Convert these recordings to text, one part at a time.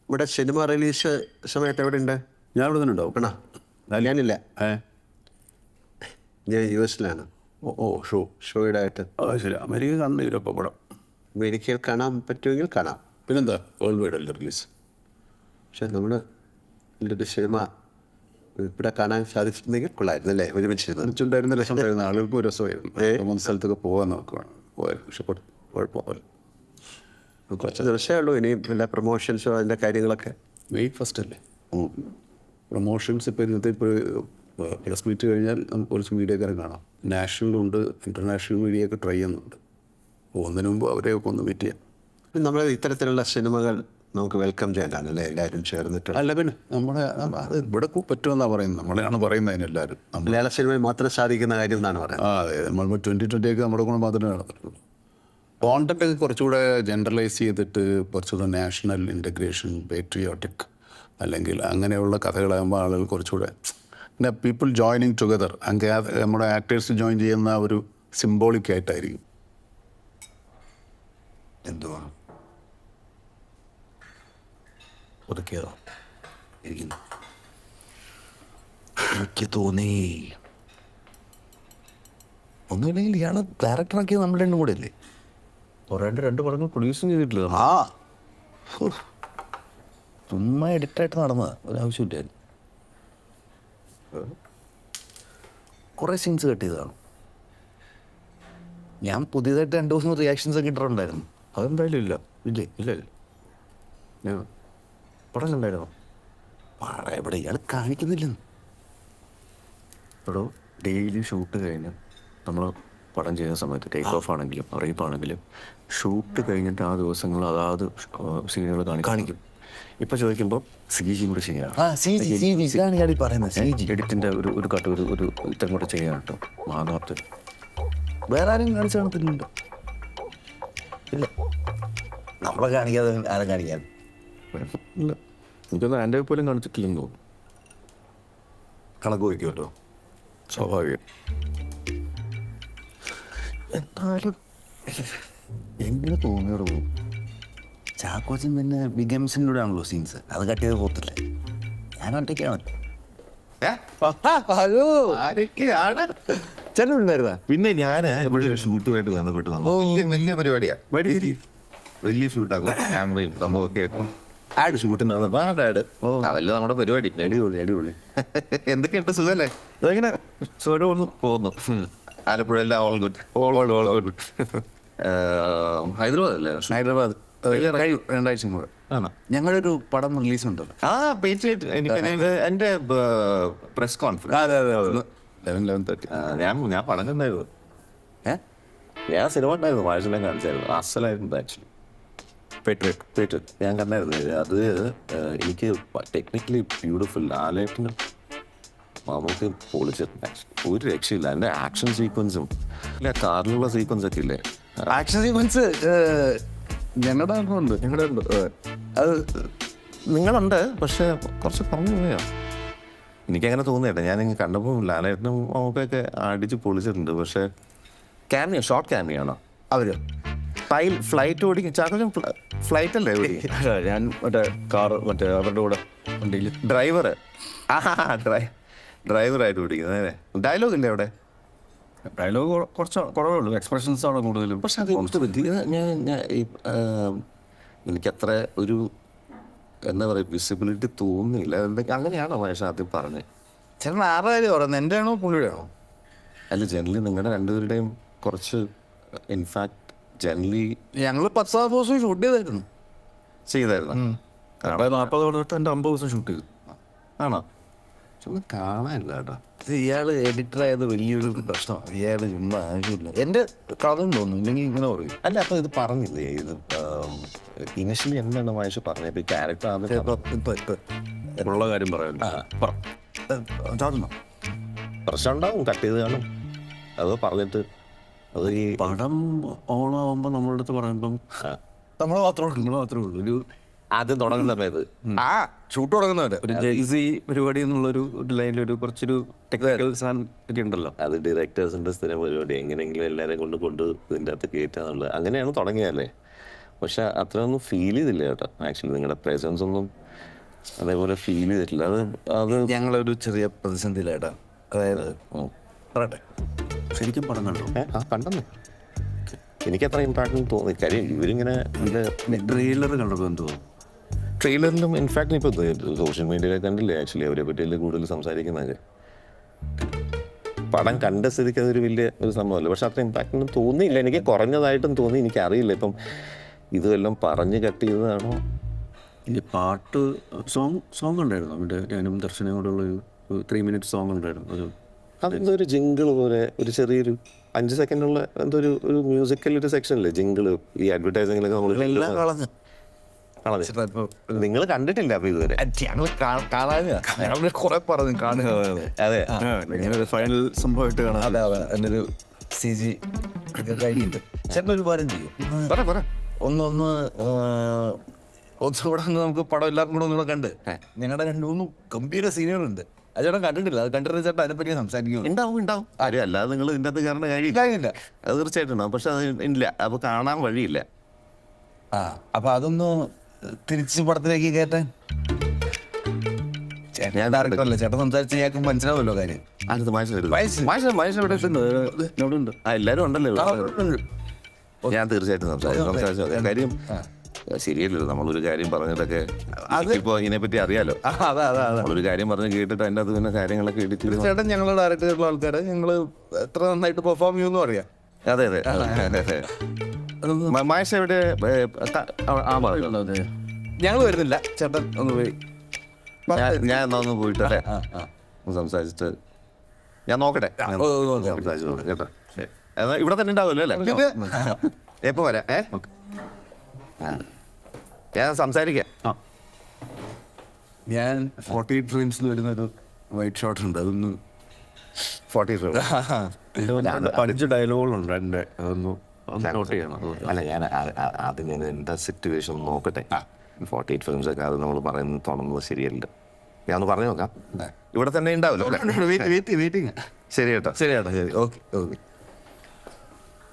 ഇവിടെ cinema release സമയത്ത് എവിടെ ഉണ്ട്? ഞാൻ ഇവിടെ തന്നെ ഉണ്ടാവും. ആണോ? ഞാനില്ല, ഏ ഞാൻ US-ലാണ്. ഓ ഷോയുടെ ആയിട്ട്. ശരി. അമേരിക്ക കാണുന്ന ഇവരപ്പം പടം അമേരിക്കയിൽ കാണാൻ പറ്റുമെങ്കിൽ കാണാം. പിന്നെന്താ വേൾഡ് വൈഡ് അല്ലേ റിലീസ്. പക്ഷെ നമ്മൾ ഒരു സിനിമ ഇവിടെ കാണാൻ സാധിച്ചിരുന്നെങ്കിൽ കൊള്ളായിരുന്നു അല്ലേ? ഒരുമിച്ചിരുന്നു ഉണ്ടായിരുന്ന രസമുണ്ടായിരുന്ന ആളുകൾക്കും ഒരു രസമായിരുന്നു. മൂന്ന് സ്ഥലത്തൊക്കെ പോകാൻ നോക്കുവാണ്. പോയായിരുന്നു. പക്ഷെ കുഴപ്പമില്ല. കുറച്ച് ദിവസമേ ഉള്ളൂ. ഇനിയും എല്ലാ പ്രൊമോഷൻസും അതിൻ്റെ കാര്യങ്ങളൊക്കെ. മെയ് ഫസ്റ്റ് അല്ലേ പ്രൊമോഷൻസ്? ഇപ്പോൾ ഇന്നത്തെ പ്രസ് മീറ്റ് കഴിഞ്ഞാൽ നമുക്ക് കുറച്ച് മീഡിയക്കാരെ കാണാം. നാഷണലുണ്ട്, ഇൻ്റർനാഷണൽ മീഡിയയൊക്കെ ട്രൈ ചെയ്യുന്നുണ്ട്. പോകുന്നതിന് മുമ്പ് അവരെയൊക്കെ ഒന്ന് മീറ്റ് ചെയ്യാം. നമ്മൾ ഇത്തരത്തിലുള്ള സിനിമകൾ നമുക്ക് വെൽക്കം ചെയ്യാനാണല്ലേ എല്ലാവരും ചേർന്നിട്ട്? അല്ല, പിന്നെ നമ്മുടെ അത് ഇവിടെ പറ്റുമെന്നാണ് പറയുന്നത്. നമ്മളെയാണ് പറയുന്നത് അതിനെല്ലാവരും. മലയാള സിനിമയിൽ മാത്രം സാധിക്കുന്ന കാര്യം എന്നാണ് പറയുന്നത്. അതെ, നമ്മൾ 2020 ഒക്കെ നമ്മുടെ കൂടെ മാത്രമേ നടന്നിട്ടുള്ളൂ. കോണ്ടൻ്റൊക്കെ കുറച്ചുകൂടെ ജനറലൈസ് ചെയ്തിട്ട് കുറച്ചുകൂടെ നാഷണൽ ഇൻ്റഗ്രേഷൻ, പേട്രിയോട്ടിക് അല്ലെങ്കിൽ അങ്ങനെയുള്ള കഥകളാകുമ്പോൾ ആളുകൾ കുറച്ചുകൂടെ പിന്നെ പീപ്പിൾ ജോയിനിങ് ടുഗദർ, അങ്ങനെ നമ്മുടെ ആക്ടേഴ്സ് ജോയിൻ ചെയ്യുന്ന ഒരു സിംബോളിക് ആയിട്ടായിരിക്കും. എന്തുവാണ് ഒതുക്കിയതോ ഇരിക്കുന്നു? എനിക്ക് തോന്നി ഒന്നുമില്ലെങ്കിൽ ഇയാള് ഡയറക്ടറാക്കിയത് നമ്മൾ രണ്ടും കൂടെ അല്ലേ? രണ്ട് പടങ്ങൾ പ്രൊഡ്യൂസും ചെയ്തിട്ടില്ല. ചുമ്മാ എഡിറ്റായിട്ട് നടന്നതാ, ഒരാവശ്യമില്ലായിരുന്നു. കുറേ സീൻസ് കട്ട് ചെയ്തതാണ്. ഞാൻ പുതിയതായിട്ട് 2 ദിവസം റിയാക്ഷൻസ് ഒക്കെ ഇട്ടിട്ടുണ്ടായിരുന്നു. അതെന്തായാലും ഇല്ല. ഇല്ലേ പടം കണ്ടായിരുന്നോ? പാട എവിടെ ഇയാൾ കാണിക്കുന്നില്ലെന്ന്. എടോ, ഡെയിലി ഷൂട്ട് കഴിഞ്ഞ് നമ്മൾ പടം ചെയ്യുന്ന സമയത്ത് ടേക്ക് ഓഫ് ആണെങ്കിലും റീപ്പാണെങ്കിലും ഷൂട്ട് കഴിഞ്ഞിട്ട് ആ ദിവസങ്ങൾ അതാത് സീനുകൾ കാണിക്കും. ഇപ്പം ചോദിക്കുമ്പോൾ CG കൂടെ ചെയ്യാം. എഡിറ്റിൻ്റെ ഒരു കട്ട് ഒരു ഇത്തരം കൂടെ ചെയ്യാൻ കേട്ടോ. മാങ്ങാത്ത് വേറെ ആരും കാണിച്ചു കാണത്തില്ലല്ലോ. ഇല്ല, നമ്മളെ കാണിക്കാതെ ആരും കാണിക്കാൻ ഇല്ല. എനിക്കൊന്ന് എൻ്റെ പോലും കാണിച്ചിട്ടില്ലെന്ന് തോന്നുന്നു. കണക്ക് വയ്ക്കുമല്ലോ, സ്വാഭാവികം. എന്നാലും എങ്ങനെ തോന്നിയോട് പോകും. ചാക്കോച്ചൻ പിന്നെ ബിഗംസിൻ്റെ ആണല്ലോ സീൻസ്, അത് കട്ട് ചെയ്ത് പോകത്തില്ലേ? ഞാൻ ഒറ്റയ്ക്കാണ്. ചെല്ലുണ്ടായിരുന്നാ? പിന്നെ ഞാൻ ഇവിടെ ഷൂട്ടുമായിട്ട് ബന്ധപ്പെട്ട് വലിയ പരിപാടിയാണ്. വലിയ ഷൂട്ടാക്കും, ക്യാമറയും സംഭവമൊക്കെ ആഡ് ഷൂട്ടിന് ആഡ്. അതല്ല നമ്മുടെ പരിപാടി. അടിപൊളി. എന്തൊക്കെയുണ്ട്, സുഖല്ലേ? അതെങ്ങനെ സുഖം ഒന്ന് പോകുന്നു. ആലപ്പുഴ എല്ലാം ഓൾ ഗുഡ്. ഹൈദരാബാദ് അല്ലേ? ഹൈദരാബാദ് 2 കൂടെ ആണോ? ഞങ്ങളൊരു പടം റിലീസ് ഉണ്ടല്ലോ. എൻ്റെ പ്രസ് കോൺഫറൻസ് 11:30. ഞാൻ പടം കണ്ടായിരുന്നു. ഞാൻ സിനിമ ഉണ്ടായിരുന്നു, വാഴെല്ലാം കാണിച്ചായിരുന്നു. അസലായിരുന്നു ആക്ച്വലി. പേറ്റ് ഞാൻ കണ്ടായിരുന്നു. അത് എനിക്ക് ടെക്നിക്കലി ബ്യൂട്ടിഫുൾ. ആലേട്ടിന് നമുക്ക് പൊളിച്ചിട്ടുണ്ട്. ഒരു രക്ഷയില്ല. എൻ്റെ ആക്ഷൻ സീക്വൻസും ഇല്ല, കാറിലുള്ള സീക്വൻസ് ഒക്കെ ഇല്ലേ, ആക്ഷൻ സീക്വൻസ് ഞങ്ങളുടെ ഉണ്ട്. അത് നിങ്ങളുണ്ട്, പക്ഷെ കുറച്ച് കുറഞ്ഞു പോയോ? എനിക്കങ്ങനെ തോന്നിയില്ല. ഞാനിങ്ങനെ കണ്ടപ്പോൾ ലാലേട്ടനും നമുക്കൊക്കെ അടിച്ച് പൊളിച്ചിട്ടുണ്ട്. പക്ഷേ ക്യാമിയോ, ഷോർട്ട് ക്യാമിയാണോ അവര് ഫ്ലൈറ്റ് ഓടിക്കും? ചാക്കോച്ചൻ ഫ്ലൈറ്റ് അല്ലേ ഓടിക്കും? ഞാൻ മറ്റേ അവരുടെ കൂടെ വണ്ടിയിൽ ഡ്രൈവറായിട്ട് ഓടിക്കുന്നത്. ഡയലോഗ് ഇല്ലേ അവിടെ? ഡയലോഗ് കുറച്ച് കുറവേ ഉള്ളൂ, എക്സ്പ്രഷൻസ് ആണ് കൂടുതലും. പക്ഷെ അത് എനിക്കത്ര ഒരു എന്താ പറയുക വിസിബിലിറ്റി തോന്നുന്നില്ല. അങ്ങനെയാണോ മഹേഷ് ആദ്യം പറഞ്ഞത്? ചേട്ടൻ ആരുടെ കാര്യം പറയുന്നത്, എൻ്റെ ആണോ പുള്ളിയുടെ ആണോ? അല്ല, ജനറലി നിങ്ങളുടെ രണ്ടുപേരുടെയും കുറച്ച് ഇൻഫാക്ട് ജനറലി ഞങ്ങൾ 10 ദിവസം ഷൂട്ട് ചെയ്തായിരുന്നു. ചെയ്തായിരുന്നു. 40 തൊട്ട് എൻ്റെ 50 ദിവസം ഷൂട്ട് ചെയ്തു. ആണോ? ചുമ്മാ കാണാനില്ല കേട്ടോ. ഇയാൾ എഡിറ്ററായത് വലിയൊരു പ്രശ്നമാണ്. ഇയാൾ ചുമ്മാ ആവശ്യമില്ല. എൻ്റെ കഥ തോന്നുന്നു, ഇല്ലെങ്കിൽ ഇങ്ങനെ പറയും. അല്ല, അപ്പോൾ ഇത് പറഞ്ഞില്ലേ, ഇത് ഇനിഷ്യലി എന്താണ് മഹേഷ് പറഞ്ഞത്? ക്യാരക്ടർ ഉള്ള കാര്യം പറയാമല്ലോ. പ്രശ്നം ഉണ്ടാവും, കട്ട് ചെയ്ത് കാണും. അത് പറഞ്ഞിട്ട് അത് ഈ പടം ഓണാവുമ്പോൾ നമ്മളുടെ അടുത്ത് പറയുമ്പം നമ്മൾ മാത്രമേ ഉള്ളൂ ഒരു ആദ്യം തുടങ്ങുന്ന സമയത്ത് ഷൂട്ട് തുടങ്ങുന്നവരെ ഒരു ജെയ്സി പരിപാടി എന്നുള്ളൊരു ലൈനിലൊരു കുറച്ചൊരു ടെക്നിക്കൽ സാധനം ഒക്കെ ഉണ്ടല്ലോ. അത് ഡയറക്ടേഴ്സിൻ്റെ സ്ഥിരം പരിപാടി. എങ്ങനെയെങ്കിലും എല്ലാവരെയും കൊണ്ട് ഇതിൻ്റെ അകത്ത് കയറ്റാന്നുള്ളത് അങ്ങനെയാണ് തുടങ്ങിയതല്ലേ. പക്ഷെ അത്രയൊന്നും ഫീൽ ചെയ്തില്ല കേട്ടോ. ആക്ച്വലി നിങ്ങളുടെ പ്രസൻസ് ഒന്നും അതേപോലെ ഫീൽ ചെയ്തിട്ടില്ല. അത് ഞങ്ങളൊരു ചെറിയ പ്രതിസന്ധിയിലേട്ടാ. അതായത് പറയട്ടെ, ശരിക്കും പടം കണ്ടു. കണ്ടെന്നേ എനിക്ക് അത്ര ഇമ്പാക്റ്റ് തോന്നി. കാര്യം ഇവരിങ്ങനെ ട്രെയിലർ കണ്ടപ്പോൾ എന്ത് തോന്നുന്നു? ട്രെയിലറിലും ഇൻഫാക്ട് ഇപ്പോൾ സോഷ്യൽ മീഡിയയിൽ കണ്ടില്ലേ ആക്ച്വലി അവരെ പറ്റിയല്ലേ കൂടുതൽ സംസാരിക്കുന്നത്. പടം കണ്ട സ്ഥിതിക്ക് അതൊരു വലിയ ഒരു സംഭവമല്ല. പക്ഷെ അത്ര ഇമ്പാക്റ്റ് ഒന്നും തോന്നിയില്ല എനിക്ക്. കുറഞ്ഞതായിട്ടും തോന്നി. എനിക്കറിയില്ല ഇപ്പം ഇതെല്ലാം പറഞ്ഞ് കട്ട് ചെയ്തതാണോ. ഈ പാട്ട് സോങ് ഉണ്ടായിരുന്നു അവിടെ. ഞാനും ദർശനയും കൂടെ ഉള്ളൊരു 3 minute സോങ് ഉണ്ടായിരുന്നു. ഒരു അതെന്തോ ഒരു ജിങ്കിൾ പോലെ ഒരു ചെറിയൊരു 5 സെക്കൻഡുള്ള എന്തോ ഒരു മ്യൂസിക്കൽ ഒരു സെക്ഷനില്ലേ ജിങ്കിള്. ഈ അഡ്വർടൈസിങ്ങിലൊക്കെ നമ്മൾ നിങ്ങൾ കണ്ടിട്ടില്ല അപ്പൊ ഇതുവരെ. ഞങ്ങൾ കാണാൻ കുറെ പറഞ്ഞു കാണുക. അതെ ഇങ്ങനൊരു ഫൈനൽ സംഭവമായിട്ട് കാണാം. അതെ അതെ, എൻ്റെ ഒരു CG കഴിഞ്ഞിട്ട് ചേട്ടൻ ഒരു കാര്യം ചെയ്യും. ഒന്നൊന്ന് ഒന്നുകൂടെ നമുക്ക് പടം എല്ലാവർക്കും കൂടെ ഒന്നുകൂടെ കണ്ട് ഞങ്ങളുടെ 2-3 ഗംഭീര സീനുകളുണ്ട്. അത് ചേട്ടൻ കണ്ടിട്ടില്ല. അത് കണ്ടിട്ട് ചേട്ടൻ അതിനെപ്പറ്റി സംസാരിക്കും. ഉണ്ടാവും ആരും അല്ലാതെ നിങ്ങൾ ഇതിൻ്റെ അകത്ത് കാരണം കാര്യമില്ല. അത് തീർച്ചയായിട്ടും ഉണ്ടാവും. പക്ഷെ അത് ഇല്ല, അപ്പോൾ കാണാൻ വഴിയില്ല. അപ്പൊ അതൊന്ന് തിരിച്ച് പടത്തിലേക്ക് കയറ്റാൻ ഞാൻ ഡയറക്ടറല്ലേ, ചേട്ടൻ സംസാരിച്ച് ഞങ്ങൾക്ക് മനസ്സിലാവുമല്ലോ കാര്യം. അടുത്ത് എല്ലാവരും ഉണ്ടല്ലോ. ഞാൻ തീർച്ചയായിട്ടും സംസാരിച്ചു. കാര്യം ശരിയല്ലല്ലോ നമ്മളൊരു കാര്യം പറഞ്ഞിട്ടൊക്കെ ഇപ്പൊ ഇതിനെപ്പറ്റി അറിയാലോ. നമ്മളൊരു കാര്യം പറഞ്ഞ് കേട്ടിട്ട് അതിൻ്റെ അത് പിന്നെ കാര്യങ്ങളൊക്കെ എഡിറ്റ്. ചേട്ടൻ ഞങ്ങൾ ഡയറക്ടറുള്ള ആൾക്കാരെ ഞങ്ങൾ എത്ര നന്നായിട്ട് പെർഫോം ചെയ്യുമെന്ന് അറിയാം. അതെ മാഷ എവിടെ ഞങ്ങൾ വരുന്നില്ല, ചേട്ടൻ ഒന്ന് പോയി. ഞാൻ എന്നാ ഒന്ന് പോയിട്ട് സംസാരിച്ചിട്ട് ഞാൻ നോക്കട്ടെ. കേട്ടോ എന്നാ ഇവിടെ തന്നെ ഉണ്ടാവുമല്ലോ അല്ലേ? എപ്പോ വരാം? ഞാൻ സംസാരിക്കാം. ഞാൻ 48 ഫ്രെയിംസിൽ വരുന്ന ഒരു വൈറ്റ് ഷോട്ട് ഉണ്ട്. അതൊന്ന് 5 ഡയലോഗുകളുണ്ട് എൻ്റെ. അതൊന്നും നോട്ട് ചെയ്യണം. അല്ല ഞാൻ ആദ്യം ഞാൻ എന്താ സിറ്റുവേഷൻ നോക്കട്ടെ. 48 ഫിലിംസ് ഒക്കെ അത് നമ്മൾ പറയുന്നത് തുടങ്ങുന്നത് ശരിയല്ല. ഞാൻ ഒന്ന് പറഞ്ഞു നോക്കാം. ഇവിടെ തന്നെ ഉണ്ടാവുമല്ലോ. വെയിറ്റിംഗ്. ശരി കേട്ടോ. ശരി ചേട്ടാ, ശരി, ഓക്കെ ഓക്കെ.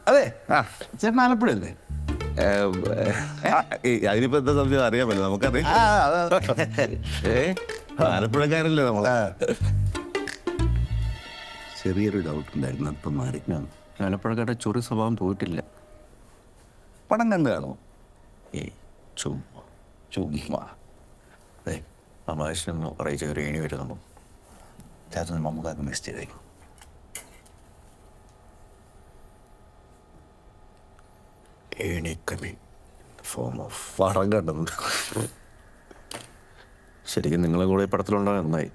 അതെ ചേട്ടൻ ആലപ്പുഴയല്ലേ? അതിനിപ്പോ എന്താ സംശയം അറിയാമല്ലോ നമുക്കറിയാം. ആലപ്പുഴക്കാരല്ലേ നമ്മളെ. ചെറിയൊരു ഡൗട്ട് ഉണ്ടായിരുന്നു, അപ്പം മാറി. ആലപ്പുഴക്കാരുടെ ചൊറി സ്വഭാവം പോയിട്ടില്ല. പടം കണ്ടു കാണോ? ചുമ്മാ അതെ തമാശനൊന്നും കുറേ ചെറിയ വരുന്നു. ചേട്ടൻ മമ്മൂക്കാർക്ക് മിസ് ചെയ്തേക്കും. ഏണിക്കമി ഫോം ഓഫ് പടം കണ്ടത് ശരിക്കും നിങ്ങളെ കൂടെ ഈ പടത്തിലുണ്ടാകാൻ നന്നായി.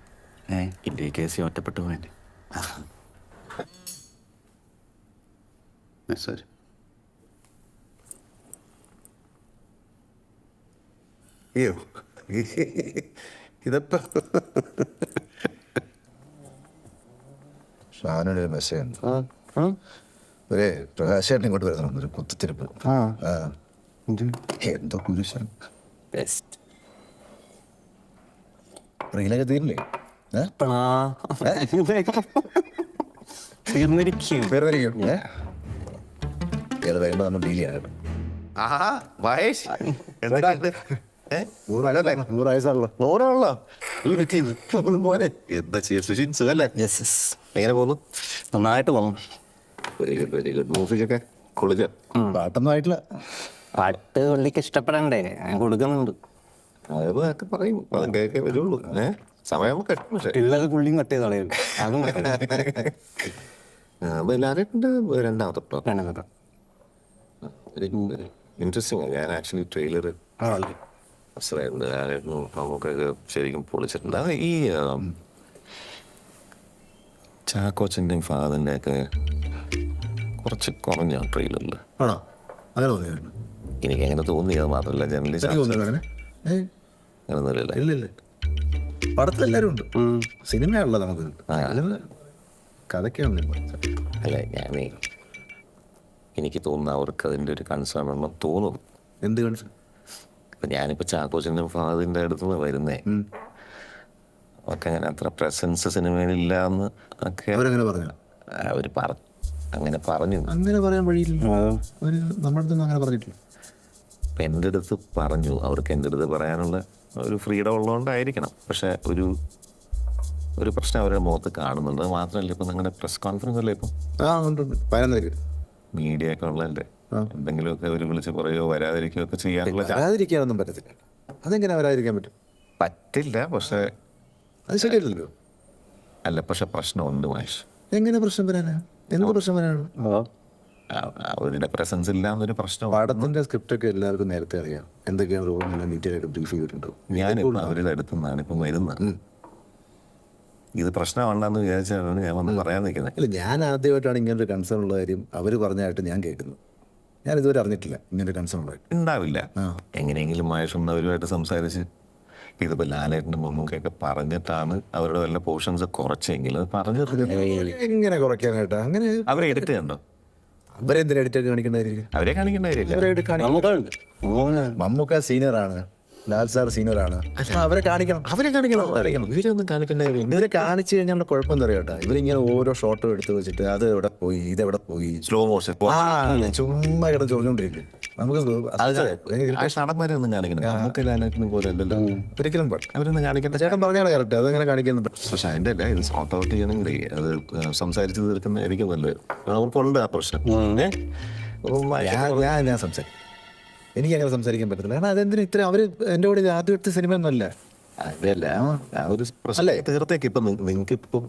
ഇന്ത്യ കേസി ഒറ്റപ്പെട്ടു പോയി. ശരി. അയ്യോ ഇതപ്പോ ഷാനൊരു മെസ്സേജ് ഉണ്ട്. ഒരു പ്രകാശേട്ടൻ ഇങ്ങോട്ട് വരുന്നുണ്ട്, ഒരു കുത്തിത്തിരിപ്പ്. എന്തോ കുരിശൻ റീലൊക്കെ തീരില്ലേ? ഏത് വരുമ്പോ നമ്മൾ ഡീൽ ചെയ്യാം. എങ്ങനെ പോകുന്നു? നന്നായിട്ട് പോകും. Very good. മ്യൂസിക്കൊക്കെ കൊള്ളിച്ച. പാട്ടൊന്നും ആയിട്ടില്ല. പാട്ട് പുള്ളിക്ക് ഇഷ്ടപ്പെടണ്ടേ? ഞാൻ കൊടുക്കുന്നുണ്ട്. അതൊക്കെ പറയും, അത് കേൾക്കേ വരുള്ളൂ. സമയം കെട്ടും. പക്ഷേ പിള്ളേർ പുള്ളിയും കട്ട് ചെയ്ത് കളയും. അതും ലാലേട്ടൻ്റെ രണ്ടാമത്തെ ഇൻട്രസ്റ്റിംഗ്. ഞാൻ ആക്ച്വലി ട്രെയിലർ മനസ്സിലായിട്ടുണ്ട്. ലാലേട്ടനും നമുക്കൊക്കെ ശരിക്കും പൊളിച്ചിട്ടുണ്ട്. അത് ഈ ചാക്കോച്ചൻ്റെയും ഫാദറിൻ്റെ ഒക്കെ കുറച്ച് കുറഞ്ഞ ട്രെയിലറിൽ ആണോ? അങ്ങനെ തോന്നിയായിരുന്നു. എനിക്ക് അങ്ങനെ തോന്നിയത് മാത്രമല്ല, ജനറലി അങ്ങനെയൊന്നുമില്ല. ഇല്ല പടത്തിലെല്ലാവരും ഉണ്ട്. സിനിമയാണല്ലോ നമുക്ക്. കഥയ്ക്കാണ്. അല്ല ഞാനേ എനിക്ക് തോന്നുന്നു അവർക്ക് അതിൻ്റെ ഒരു കൺസേൺ ഉണ്ടെന്ന് തോന്നുന്നു. എന്ത് കൺസേൺ? ഇപ്പം ഞാനിപ്പോൾ ചാക്കോച്ചൻ്റെ ഫാദറിൻ്റെ അടുത്ത് നിന്ന് വരുന്നേ, അവർക്ക് അങ്ങനെ അത്ര പ്രസൻസ് സിനിമയിലില്ല എന്ന് ഒക്കെ അവരങ്ങനെ പറഞ്ഞു. അവർ അങ്ങനെ പറഞ്ഞു. അങ്ങനെ പറയാൻ വഴിയില്ല. നമ്മുടെ അടുത്തൊന്നും അങ്ങനെ പറഞ്ഞിട്ടില്ല. അപ്പം എൻ്റെ അടുത്ത് പറഞ്ഞു, അവർക്ക് എൻ്റെ അടുത്ത് പറയാനുള്ള ഒരു ഫ്രീഡം ഉള്ളതുകൊണ്ടായിരിക്കണം. പക്ഷേ ഒരു പ്രശ്നം അവരുടെ മുഖത്ത് കാണുന്നുണ്ട്. അത് മാത്രമല്ല, ഇപ്പം നിങ്ങളുടെ പ്രസ് കോൺഫറൻസ് അല്ലേ ഇപ്പം ഉണ്ട് 11 മീഡിയ ഒക്കെ ഉള്ളതല്ലേ, എന്തെങ്കിലുമൊക്കെ ഒരു വിളിച്ച് പറയുകയോ വരാതിരിക്കുകയോ ഒക്കെ ചെയ്യാനുള്ള വരാതിരിക്കാനൊന്നും പറ്റത്തില്ല. അതെങ്ങനെ വരാതിരിക്കാൻ പറ്റും? പറ്റില്ല. പക്ഷേ അത് ശരിയല്ലല്ലോ. അല്ല, പക്ഷെ പ്രശ്നമുണ്ട് മഹേഷ്. എങ്ങനെ പ്രശ്നം വരാനാ? എന്ത് പ്രശ്നം വരാനാണ്? അവരുടെ പ്രസൻസ് ഇല്ലാന്നൊരു പ്രശ്നം. പടത്തിന്റെ സ്ക്രിപ്റ്റ് ഒക്കെ എല്ലാവർക്കും നേരത്തെ അറിയാം. എന്തൊക്കെയാണ് റോൾ ഡീറ്റെയിലായിട്ട് ബ്രീഫ് ചെയ്തിട്ടുണ്ടാവും. ഞാനിപ്പോൾ അവരുടെ അടുത്തു നിന്നാണ് ഇപ്പം വരുന്നത്. ഇത് പ്രശ്നമുണ്ടെന്ന് വിചാരിച്ചാണ് ഞാൻ വന്ന് പറയാൻ നിൽക്കുന്നത്. ഇല്ല, ഞാൻ ആദ്യമായിട്ടാണ് ഇങ്ങനൊരു കൺസേൺ ഉള്ള കാര്യം അവർ പറഞ്ഞായിട്ട് ഞാൻ കേൾക്കുന്നത്. ഞാൻ ഇതുവരെ അറിഞ്ഞിട്ടില്ല ഇങ്ങനൊരു കൺസേൺ ഉള്ളത്. ഉണ്ടാവില്ല. എങ്ങനെയെങ്കിലും മഹേഷ് ഒന്ന് അവരുമായിട്ട് സംസാരിച്ച്, ഇതിപ്പോൾ ലാലേട്ടൻ്റെ മുമ്പൊക്കെ പറഞ്ഞിട്ടാണ് അവരുടെ വല്ല പോർഷൻസ് കുറച്ചെങ്കിലും പറഞ്ഞത്. എങ്ങനെ കുറയ്ക്കാനായിട്ടാ? അങ്ങനെ അവരെ എഡിറ്റ് കണ്ടോ? അവരെന്തിനാ എഡിറ്റ് കാണിക്കേണ്ടതായിരിക്കും? അവരെ കാണിക്കേണ്ട കാര്യമില്ല. മമ്മൂക്ക സീനിയറാണ്, ലാൽ സാർ സീനിയറാണ്. അവരെ കാണിക്കണം. ഇവരൊന്നും കാണിക്കേണ്ട കാര്യമില്ല. ഇവരെ കാണിച്ചു കഴിഞ്ഞാൽ കുഴപ്പം എന്താ അറിയാം കേട്ടോ, ഇവരിങ്ങനെ ഓരോ ഷോട്ടും എടുത്ത് വെച്ചിട്ട് അത് എവിടെ പോയി, ഇതെവിടെ പോയി, സ്ലോ മോഷൻ ചുമ്മാ കിടന്ന് ചോദിച്ചോണ്ടിരിക്കും. നമുക്ക് നടന്മാരൊന്നും കാണിക്കണം. നമുക്ക് ലാലേട്ടനും പോലെ അല്ലല്ലോ. ഒരിക്കലും പാടില്ല. അവരൊന്നും കാണിക്കേണ്ട. ചേട്ടൻ പറഞ്ഞാണ് കറക്റ്റ്, അതങ്ങനെ കാണിക്കുന്നുണ്ട്. പക്ഷെ അതിൻ്റെ അല്ല, ഇത് സോർട്ട് ഔട്ട് ചെയ്യണമെങ്കിൽ അത് സംസാരിച്ച് തീർക്കുന്നതായിരിക്കും നല്ലത്. അവർക്കുണ്ട് ആ പ്രശ്നം. ഞാൻ സംസാരിക്കും. എനിക്കങ്ങനെ സംസാരിക്കാൻ പറ്റത്തില്ല. കാരണം അതെന്തിനും ഇത്ര അവർ എൻ്റെ കൂടെ ആദ്യം എടുത്ത സിനിമ ഒന്നുമല്ല. അതല്ല, ആ ഒരു പ്രശ്നം തീർത്തേക്ക്. ഇപ്പം നിങ്ങൾക്ക് ഇപ്പം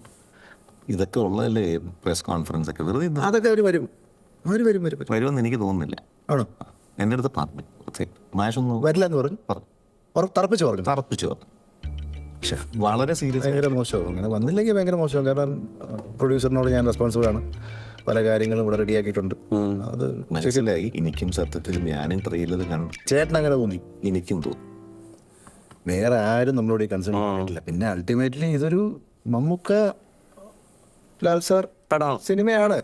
ഇതൊക്കെ ഉള്ളതല്ലേ പ്രസ് കോൺഫറൻസ് ഒക്കെ, വെറുതെ അതൊക്കെ അവർ വരും. വരുമെന്ന് എനിക്ക് തോന്നുന്നില്ല. ആണോ? എൻ്റെ അടുത്ത് പറഞ്ഞു, മാഷൊന്നും വരില്ല എന്ന് പറഞ്ഞു. തറപ്പിച്ചു പറഞ്ഞു. പക്ഷെ വളരെ സീരിയസ്. ഭയങ്കര മോശമാവും. അങ്ങനെ വന്നില്ലെങ്കിൽ ഭയങ്കര മോശമാവും. കാരണം പ്രൊഡ്യൂസറിനോട് ഞാൻ റെസ്പോൺസിബിൾ ആണ്. പല കാര്യങ്ങളും ഇവിടെ റെഡിയാക്കിയിട്ടുണ്ട്. അത് മനസ്സിലായി. എനിക്കും സത്യത്തിൽ ഞാനും ട്രെയിലർ കണ്ടു. ചേട്ടൻ അങ്ങനെ തോന്നി? എനിക്കും തോന്നി. വേറെ ആരും നമ്മളോട് ഈ കൺസേൺ ആയിട്ടില്ല. പിന്നെ അൾട്ടിമേറ്റ്ലി ഇതൊരു മമ്മൂക്ക ലാൽ സാർ സിനിമയാണ്.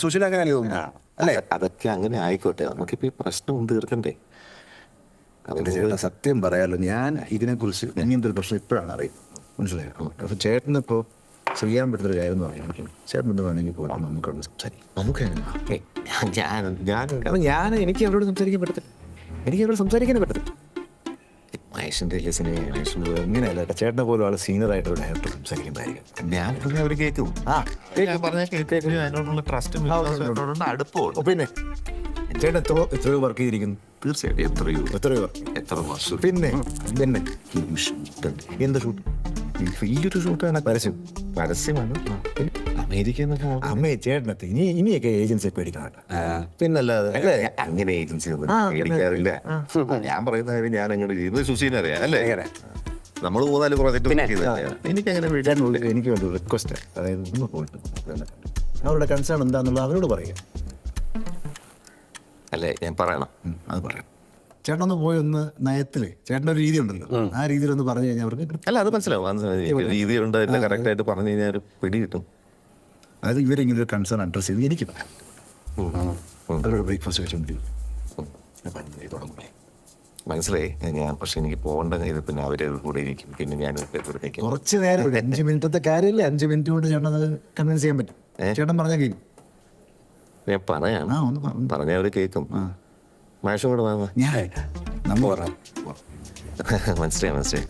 സുശീല അങ്ങനെ തോന്നുന്നു അല്ലേ? അതൊക്കെ അങ്ങനെ ആയിക്കോട്ടെ, നമുക്കിപ്പോൾ ഈ പ്രശ്നം തീർക്കണ്ടേ? അതിൻ്റെ ചേട്ടൻ സത്യം പറയാമല്ലോ, ഞാൻ ഇതിനെക്കുറിച്ച് ഇങ്ങനത്തെ ഒരു പ്രശ്നം ഇപ്പോഴാണ് അറിയുന്നത്. മനസ്സിലായോ? അപ്പോൾ ചേട്ടനിപ്പോൾ ചെയ്യാൻ പറ്റുന്നൊരു കാര്യം എന്ന് പറയുന്നത്, ചേട്ടൻ എന്ത് വേണമെങ്കിൽ പോകാം, നമുക്കവിടെ സംസാരിക്കും. നമുക്ക് കാരണം എനിക്ക് അവരോട് സംസാരിക്കാൻ പറ്റത്തില്ല. എനിക്ക് അവരോട് സംസാരിക്കാനേ പറ്റത്തില്ല. മഹേഷിൻ്റെ സിനിമ ഇങ്ങനെയല്ല, ചേട്ടനെ പോലും ആൾ സീനിയറായിട്ട് ഒരു ഡയറക്ടർ സംസാരിക്കുന്നതായിരിക്കും. ഞാൻ അവർ കേൾക്കും. പറഞ്ഞാൽ കേൾക്കും. അതിനോടുള്ള ട്രസ്റ്റും അടുപ്പമുള്ളൂ. പിന്നെ ചേട്ടൻ എത്രയോ വർക്ക് ചെയ്തിരിക്കുന്നു? തീർച്ചയായിട്ടും. എത്രയോ എത്ര വർഷം. പിന്നെ എന്ത് ഷൂട്ട്? വലിയൊരു ഷൂട്ടാണ്. പരസ്യമാണ്. അമേരിക്ക അമ്മേ ചേട്ടനത്ത് ഇനിയൊക്കെ ഏജൻസി പേടിക്കണം. പിന്നല്ലാതെ അങ്ങനെ ഏജൻസി ഒന്നും പേടിക്കാറില്ല. ഞാൻ പറയുന്ന കാര്യം ഞാൻ അങ്ങനെ ചെയ്യുന്നത് സുശീലിനെ അറിയാം അല്ലേ? നമ്മൾ 3-4 പ്രോജക്റ്റ് എനിക്കങ്ങനെ എനിക്ക് വേണ്ട റിക്വസ്റ്റ്, അതായത് ഒന്ന് പോയിട്ട് അവരുടെ കൺസേൺ എന്താണെന്നുള്ളത് അവരോട് പറയുക. അല്ലേ? ഞാൻ പറയണം. അത് പറയാം. ചേട്ടനൊന്ന് പോയി ഒന്ന് നയത്തിൽ ചേട്ടൻ്റെ ഒരു രീതി ഉണ്ടല്ലോ, ആ രീതിയിൽ ഒന്ന് പറഞ്ഞു കഴിഞ്ഞാൽ അവർക്ക് അല്ല അത് മനസ്സിലാവും. രീതി ഉണ്ടായില്ല, കറക്റ്റായിട്ട് പറഞ്ഞു കഴിഞ്ഞാൽ ഒരു പിടി കിട്ടും. അതായത് ഇവരിങ്ങനെ ഒരു കൺസേൺ അഡ്രസ് ചെയ്ത് എനിക്ക് പറയാം. അവരോട് ബ്രേക്ക്ഫാസ്റ്റ് വെച്ചോണ്ടിരിക്കും. മനസ്സിലായി ഞാൻ. പക്ഷെ എനിക്ക് പോകേണ്ട കാര്യം പിന്നെ അവരെ കൂടെ ഇരിക്കും. പിന്നെ ഞാൻ കുറച്ച് നേരം 5 മിനിറ്റത്തെ കാര്യമില്ല, 5 മിനിറ്റ് കൊണ്ട് ചേട്ടൻ അത് കൺവിൻസ് ചെയ്യാൻ പറ്റും. ചേട്ടൻ പറഞ്ഞാൽ കേൾക്കും. ഞാൻ പറയാം, പറഞ്ഞാൽ അവർ കേൾക്കും. മാഷും കൂടെ ഞാൻ നമ്മൾ പറയാം. മനസ്സിലായി.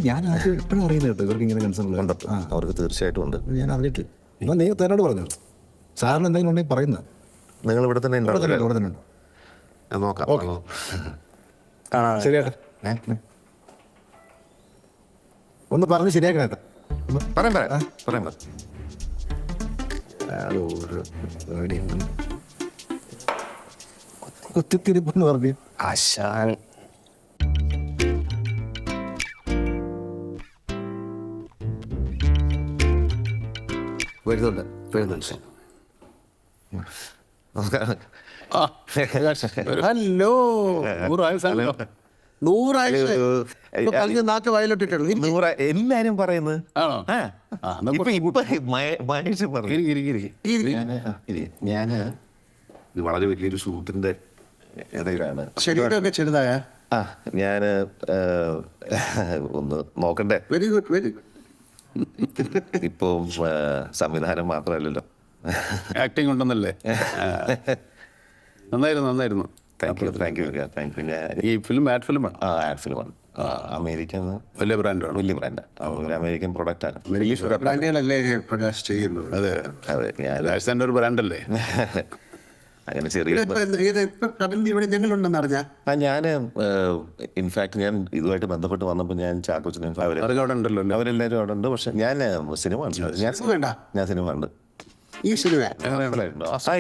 ഞാൻ ആദ്യം എപ്പോഴും അറിയുന്നത് കേട്ടോ ഇവർക്ക് ഇങ്ങനെ കൺസേൺ ഉള്ളത്. അവർക്ക് തീർച്ചയായിട്ടും ഉണ്ട്. ഞാൻ അറിഞ്ഞിട്ട് എന്നാൽ നീ തന്നോട് പറഞ്ഞു സാറിന് എന്തെങ്കിലും ഉണ്ടെങ്കിൽ പറയുന്നത്. നിങ്ങൾ ഇവിടെ തന്നെ ഇവിടെ തന്നെ ഉണ്ട്. നോക്കാം. ശരിയാട്ടെ, ഒന്ന് പറഞ്ഞ് ശരിയാക്കണേട്ടാ. പറയാം. കുത്തിത്തിരിപ്പെന്ന് പറഞ്ഞു ആശാൻ. വരുന്നുണ്ട്. ഹലോ, 100 നാക്ക് വയലിട്ടിട്ടുള്ളൂ. എല്ലാരും പറയുന്നത് ഞാൻ ഇത് വളരെ വലിയൊരു ഷൂട്ടിന്റെ ഇടയിലാണ്. ശരീരമൊക്കെ ചെറുതായ ഞാൻ ഒന്ന് നോക്കണ്ടേ? Very good. ഇപ്പം സംവിധാനം മാത്രമല്ലല്ലോ, ആക്ടിങ് ഉണ്ടെന്നല്ലേ? നന്നായിരുന്നു. Thank you. ഞാൻ ഈ ഫിലിം ആഡ് ഫിലിമാണ്, ആഡ് ഫിലിമാണ്. അമേരിക്കൻ വലിയ ബ്രാൻഡാണ്. വലിയ ബ്രാൻഡാണ്, ഒരു അമേരിക്കൻ പ്രൊഡക്റ്റാണ്. ബ്രാൻഡുകളല്ലേ പ്രകാശ് ചെയ്യുന്നത്? അതെ, അതെ, ഞാൻ രാജസ്ഥാൻ്റെ ഒരു ബ്രാൻഡല്ലേ. അങ്ങനെ ചെറിയ ഇവിടെ ഞങ്ങളുണ്ടെന്ന് അറിഞ്ഞാ ഞാൻ ഇൻഫാക്ട് ഞാൻ ഇതുമായിട്ട് ബന്ധപ്പെട്ട് വന്നപ്പോൾ ഞാൻ ചാക്കോച്ചനും അതൊക്കെ അവിടെ ഉണ്ടല്ലോ അല്ലേ? അവരെല്ലാവരും അവിടെ ഉണ്ട്. പക്ഷെ ഞാൻ സിനിമ കണ്ടു. വേണ്ട ഞാൻ സിനിമ കണ്ട് ഈ സിനിമ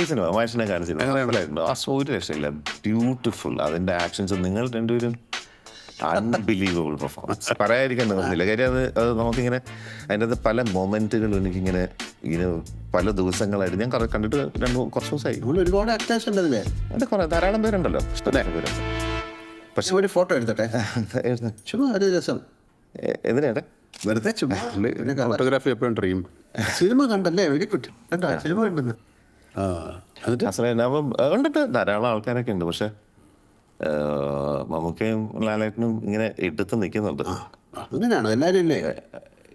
ഈ സിനിമ മനുഷ്യനെ കാണിച്ചിട്ടുണ്ട്. ഒരു രക്ഷയില്ല, ബ്യൂട്ടിഫുൾ. അതിൻ്റെ ആക്ഷൻസ് നിങ്ങൾ രണ്ടുപേരും അൺബിലീവബിൾ പെർഫോമൻസ്, പറയാതിരിക്കാൻ തോന്നുന്നില്ല. കാര്യം അത് നമുക്കിങ്ങനെ അതിൻ്റെ അത് പല മൊമെൻറ്റുകളും എനിക്കിങ്ങനെ പല ദിവസങ്ങളായിട്ട് ഞാൻ കണ്ടിട്ട് കുറച്ച് ദിവസമായി. ഒരുപാട് ആക്ടേഴ്സ് ഉണ്ടല്ലേ? അത് കുറേ ധാരാളം പേരുണ്ടല്ലോ, ഇഷ്ടം പേരുണ്ട്. പക്ഷെ ഒരു ഫോട്ടോ എടുത്തട്ടെ, ചുമ്മാ ഒരു രസം. എന്തിനാട്ടെ വെറുതെ ചുമ്മാ ഫോട്ടോഗ്രാഫി എപ്പോഴും ഡ്രീം. സിനിമ കണ്ടല്ലേ? Very good. കണ്ടോ സിനിമ കണ്ടെന്ന്? അപ്പം കണ്ടിട്ട് ധാരാളം ആൾക്കാരൊക്കെ ഉണ്ട്. പക്ഷെ മമ്മൂക്കയും ലാലേട്ടനും ഇങ്ങനെ എടുത്ത് നിൽക്കുന്നുണ്ട്. അങ്ങനെയാണോ? എല്ലാവരും ഇല്ലേ?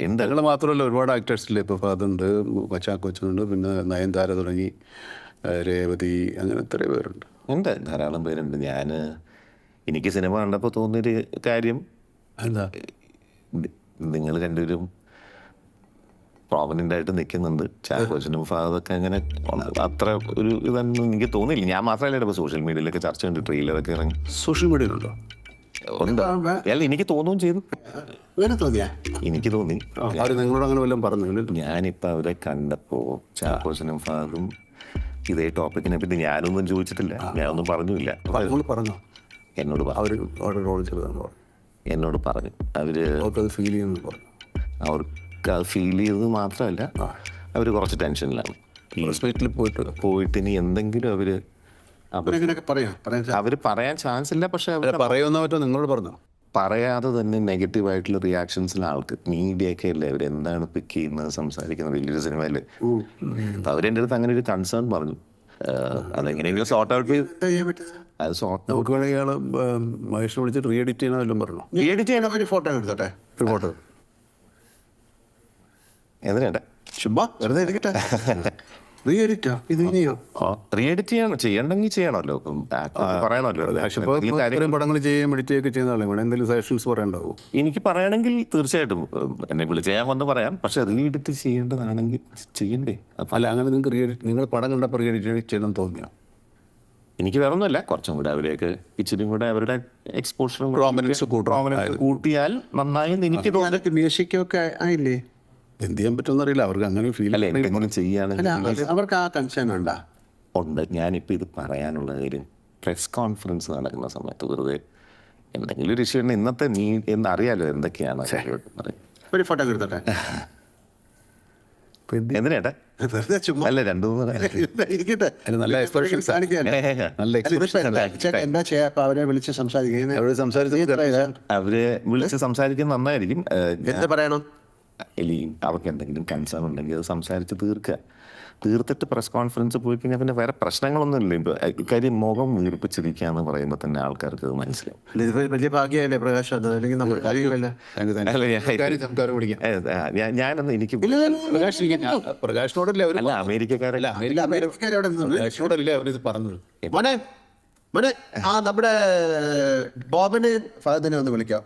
ഉണ്ട്. ഞങ്ങൾ മാത്രമല്ല, ഒരുപാട് ആക്ടേഴ്സില്ലേ. ഇപ്പോൾ ഫാദുണ്ട്, കൊച്ചാക്കൊച്ചുണ്ട്, പിന്നെ നയൻതാര തുടങ്ങി, രേവതി, അങ്ങനെ എത്ര പേരുണ്ട്. ഉണ്ട്, ധാരാളം പേരുണ്ട്. എനിക്ക് സിനിമ കണ്ടപ്പോൾ തോന്നിയൊരു കാര്യം എന്താ, നിങ്ങൾ രണ്ടുപേരും പ്രോമിനൻ്റ് ആയിട്ട് നിൽക്കുന്നുണ്ട്. ചാക്കോച്ചനും ഫാദൊക്കെ അങ്ങനെ അത്ര ഒരു ഇതൊന്നും എനിക്ക് തോന്നിയില്ല. ഞാൻ മാത്രമല്ല, ഇപ്പോൾ സോഷ്യൽ മീഡിയയിലൊക്കെ ചർച്ച ഉണ്ട്, ട്രെയിലറൊക്കെ ഇറങ്ങി. സോഷ്യൽ മീഡിയയിലുണ്ടോ? ഉണ്ട്. അല്ല, എനിക്ക് തോന്നുകയും ചെയ്തു. വേറെ തോന്നിയാ? എനിക്ക് തോന്നി. അവർ നിങ്ങളോട് അങ്ങനെ വല്ലതും പറഞ്ഞു? ഞാനിപ്പോൾ അവരെ കണ്ടപ്പോൾ ചാക്കോച്ചനും ഫാദും ഇതേ ടോപ്പിക്കിനെ പറ്റി ഞാനൊന്നും ചോദിച്ചിട്ടില്ല, ഞാനൊന്നും പറഞ്ഞില്ല. പറഞ്ഞോ? എന്നോട് അവർ അവിടെ റോൾ ചെയ്തതാണ് പറഞ്ഞു. എന്നോട് പറഞ്ഞു അവർക്കത് ഫീൽ ചെയ്യുന്നു പറഞ്ഞു. അവർക്ക് അത് ഫീൽ ചെയ്തത് മാത്രമല്ല, അവർ കുറച്ച് ടെൻഷനിലാണ്. ഹോസ്പിറ്റലിൽ പോയിട്ട് ഇനി എന്തെങ്കിലും അവർ പറയാൻ ചാൻസ് ഇല്ല. പക്ഷെ അവർ പറയുന്ന പറ്റോ നിങ്ങളോട് പറഞ്ഞോ? പറയാതെ തന്നെ നെഗറ്റീവായിട്ടുള്ള റിയാക്ഷൻസിൽ ആൾക്ക് മീഡിയ ഒക്കെ അല്ലേ അവരെന്താണ് പിക്ക് ചെയ്യുന്നത്, സംസാരിക്കുന്നത് വലിയൊരു സിനിമയിൽ. അപ്പം അവരെൻ്റെ അടുത്ത് അങ്ങനെ ഒരു കൺസേൺ പറഞ്ഞു. അതെങ്ങനെയെങ്കിലും സോർട്ട് ഔട്ട് ചെയ്ത് അത് സോർട്ട് നമുക്ക് വേണമെങ്കിൽ ഇയാൾ മഹേഷിനെ വിളിച്ചിട്ട് റീ എഡിറ്റ് ചെയ്യണമെല്ലാം പറഞ്ഞു. എഡിറ്റ് ചെയ്യണം. ഒരു ഫോട്ടോ എടുത്തോട്ടെ, ഒരു ഫോട്ടോ. എന്തിനാട്ടെ ചുമ്മാ വെറുതെ എടുക്കട്ടെ. റീ എഡിറ്റോ? ഇത് ഇനിയോ റീ എഡിറ്റ് ചെയ്യണമെങ്കിൽ ചെയ്യണമല്ലോ, പറയണമല്ലോ. ഇത്രയും പടങ്ങൾ ചെയ്യുകയും എഡിറ്റ് ഒക്കെ ചെയ്യുന്നതാണ്. ഇവിടെ എന്തെങ്കിലും സജഷൻസ് പറയണ്ടാവും? എനിക്ക് പറയണമെങ്കിൽ തീർച്ചയായിട്ടും എന്നെ വിളിച്ച് ഞാൻ വന്ന് പറയാം. പക്ഷെ റീ എഡിറ്റ് ചെയ്യേണ്ടതാണെങ്കിൽ ചെയ്യണ്ടേ? അല്ല, അങ്ങനെ നിങ്ങൾക്ക് റീ എഡിറ്റ്, നിങ്ങൾ പടം കണ്ടപ്പോൾ റീ എഡിറ്റ് ചെയ്യണമെന്ന് തോന്നിയോ? എനിക്ക് വേറെ ഒന്നുമല്ല, കുറച്ചും കൂടെ അവരെയൊക്കെ ഇച്ചിരി കൂടെ അവരുടെ എക്സ്പോഷറും Prominence കൂട്ടിയാൽ നന്നായി എനിക്ക് തോന്നുന്നു. മ്യൂസിക്കൊക്കെ ആയില്ലേ? എന്ത് ചെയ്യാൻ പറ്റുമെന്ന് അറിയില്ല. അവർക്ക് അങ്ങനെ ഫീൽ അല്ല, എന്തെങ്കിലും ചെയ്യുകയാണെങ്കിൽ അല്ല, അവർക്ക് ആ കൺസേൺ ഉണ്ടാ? ഉണ്ട്. ഞാനിപ്പോൾ ഇത് പറയാനുള്ള കാര്യം, പ്രസ് കോൺഫറൻസ് നടക്കുന്ന സമയത്ത് വെറുതെ എന്തെങ്കിലും ഒരു ഇഷ്യൂ ഇന്നത്തെ നീ എന്നറിയാലോ എന്തൊക്കെയാണ്. ഒരു ഫോട്ടോ എടുത്തോട്ടെ. എന്തിനാട്ടെ? വെറുതെ ചുമ്മാ അല്ല, 2-3 ഇരിക്കട്ടെ. നല്ല എക്സ്പ്രഷൻസ്, നല്ല എന്താ ചെയ്യാ? അപ്പൊ അവരെ വിളിച്ച് സംസാരിക്കുന്നത്, അവരോട് സംസാരിച്ച് അവരെ വിളിച്ച് സംസാരിക്കുന്നത് നന്നായിരിക്കും. എന്താ പറയണം? ഇനി അവർക്ക് എന്തെങ്കിലും കൺസേൺ ഉണ്ടെങ്കിൽ അത് സംസാരിച്ച് തീർത്തിട്ട് പ്രസ് കോൺഫറൻസ് പോയി കഴിഞ്ഞാൽ പിന്നെ വേറെ പ്രശ്നങ്ങളൊന്നുമില്ല. ഇപ്പോൾ കാര്യം മുഖം വീർപ്പിച്ചിരിക്കുക എന്ന് പറയുമ്പോൾ തന്നെ ആൾക്കാർക്ക് അത് മനസ്സിലാവും. ഇത് വലിയ ഭാഗ്യമല്ലേ പ്രകാശ്? അത് അല്ലെങ്കിൽ നമ്മൾ കാര്യമില്ല. ഞാനൊന്ന് എനിക്ക് പ്രകാശിനോടല്ലേ അവർ, അല്ല അമേരിക്കക്കാരല്ല, പ്രകാശിനോടല്ലേ അവരിത് പറഞ്ഞത്. മോനെ മോനെ, ആ നമ്മുടെ ബോബനെ ഫഹദിനെ ഒന്ന് വിളിക്കാം.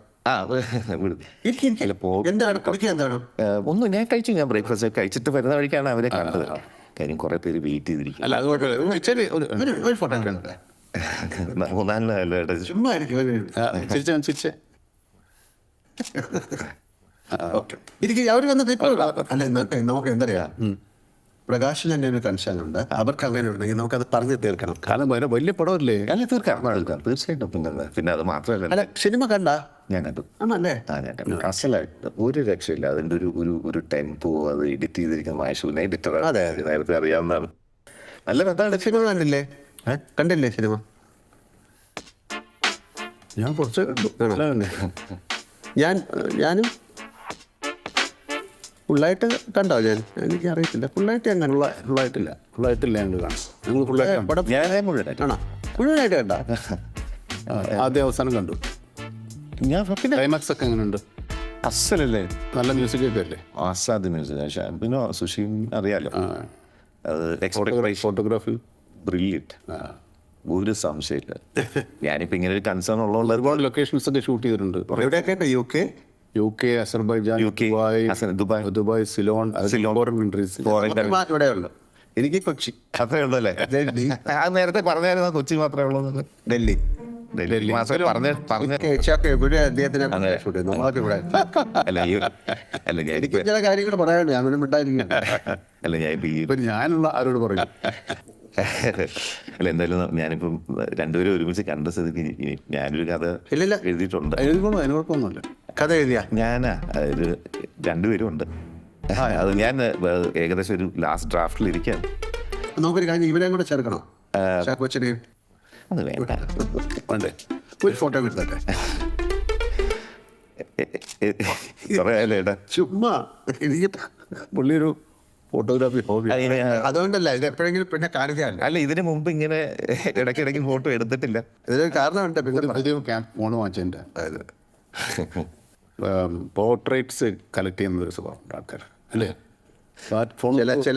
എന്താണ് കുടിക്കുക? എന്താണ്? ഒന്നും ഞാൻ കഴിച്ചു. ഞാൻ ബ്രേക്ക്ഫാസ്റ്റ് കഴിച്ചിട്ട് വരുന്ന വഴിക്കാണ് അവരെ കണ്ടത്. കാര്യം കുറെ പേര് വെയിറ്റ് ചെയ്തിരിക്കും. അല്ല, അതുകൊണ്ട് ഒരു ഫോട്ടോ എടുക്കണ്ടേ? 3-4 ചുമ്മാ ഇരിക്കും. ചിരിച്ചേ. അവർ വന്ന് അല്ല, നമുക്ക് എന്താ പറയാ, പ്രകാശിന് തന്നെ ഒരു കൺസേൺ ഉണ്ട്. അവർക്ക് അങ്ങനെ ഉണ്ടെങ്കിൽ നമുക്കത് പറഞ്ഞു തീർക്കണം. കാരണം വലിയ പടമല്ലേ? അല്ല, തീർക്കാം തീർച്ചയായിട്ടും. പിന്നെ അത് മാത്രമല്ല, അല്ല, സിനിമ കണ്ട ഞാൻ കണ്ടു. ആണല്ലേ? ഞാൻ കണ്ടു. അസലായിട്ട് ഒരു രക്ഷയില്ല. അതിൻ്റെ ഒരു ടെമ്പോ, അത് എഡിറ്റ് ചെയ്തിരിക്കുന്ന മാഷൂന് എഡിറ്റർ നേരത്തെ അറിയാവുന്നതാണ്. നല്ല ബന്ധമാണ്. സിനിമ കണ്ടില്ലേ? കണ്ടില്ലേ സിനിമ? ഞാൻ കുറച്ച് ഞാനും ഫുള്ളായിട്ട് കണ്ടോ? എനിക്ക് അറിയത്തില്ല. ഫുള്ളായിട്ട് ഞാൻ കണ്ടു. ഫുള്ളായിട്ടില്ല ഞങ്ങൾ കാണാം. ഞങ്ങൾ ഫുള്ളായിട്ട് ഞാൻ മുഴുവനായിട്ട് ആണോ? മുഴുവനായിട്ട് കണ്ട? ആദ്യം അവസാനം കണ്ടു. ഞാൻ പിന്നെ ക്ലൈമാക്സ് ഒക്കെ എങ്ങനെയുണ്ട്? അസലല്ലേ? നല്ല മ്യൂസിക് ഒക്കെ അല്ലേ? ആസാദ് മ്യൂസിക്. പിന്നെ സുഷീൻ അറിയാലോ, ഫോട്ടോഗ്രാഫി ബ്രില്യൻറ്റ്. ഒരു സംശയമില്ല. ഞാനിപ്പോൾ ഇങ്ങനെ ഒരു കൺസേൺ ഉള്ളതുകൊണ്ട് ഒരുപാട് ലൊക്കേഷൻസ് ഒക്കെ ഷൂട്ട് ചെയ്തിട്ടുണ്ട്. എവിടെയൊക്കെ UK, Azerbaijan, UK, Dubai, Ceylon, foreign countries. ഇവിടെ ഉള്ളു. എനിക്ക് കൊച്ചി, അത്രേ ഉള്ളൂ അല്ലേ? അത് നേരത്തെ പറഞ്ഞായിരുന്നു കൊച്ചി മാത്രമേ ഉള്ളൂ. ഡൽഹി പറഞ്ഞ ഇവിടെ അദ്ദേഹത്തിന് ഷൂട്ട് ചെയ്യുന്നു. നമ്മളൊക്കെ ഇവിടെ അല്ല ഞാൻ എനിക്ക് ചില കാര്യങ്ങൾ പറയാനുണ്ട്. ഞാൻ ഒന്നും മിണ്ടായിരിക്കും. അല്ല ഞാൻ ഇപ്പം ഈ ഇപ്പം ഞാനുള്ള ആരോട് പറയും. അല്ല എന്തായാലും ഞാനിപ്പം രണ്ടുപേരും ഒരുമിച്ച് കണ്ട സ്ഥിതിക്ക് ഞാനൊരു കഥ ഇല്ലില്ല. എഴുതിയിട്ടുണ്ട്. അതിന് കുഴപ്പമൊന്നുമില്ല. കഥ എഴുതിയാ ഞാനാ ഒരു രണ്ടുപേരും ഉണ്ട്. അത് ഞാൻ ഏകദേശം ഒരു ലാസ്റ്റ് ഡ്രാഫ്റ്റിൽ ഇരിക്കാൻ. നമുക്കൊരു കാര്യം ഇവരെയും കൂടെ ചേർക്കണോ? കൊച്ചിനെയും അത് വേണ്ട. വേണ്ടേ? ഒരു ഫോട്ടോ എടുത്തട്ടെ. കുറേ ഏട്ടാ ചുമ്മാ എനിക്ക് പുള്ളിയൊരു ഫോട്ടോഗ്രാഫി ഹോബി. അതുകൊണ്ടല്ല, ഇത് എപ്പോഴെങ്കിലും പിന്നെ കാണുകയല്ല. അല്ല ഇതിന് മുമ്പ് ഇങ്ങനെ ഇടയ്ക്കിടയ്ക്ക് ഫോട്ടോ എടുത്തിട്ടില്ല. ഇതിനൊരു കാരണമുണ്ട്. പിന്നെ ഫോൺ വാങ്ങിച്ചതിൻ്റെ അതായത് പോർട്രേറ്റ്സ് കളക്ട് ചെയ്യുന്ന ഒരു സ്വഭാവമുണ്ട് ആൾക്കാർ അല്ലേ? ചില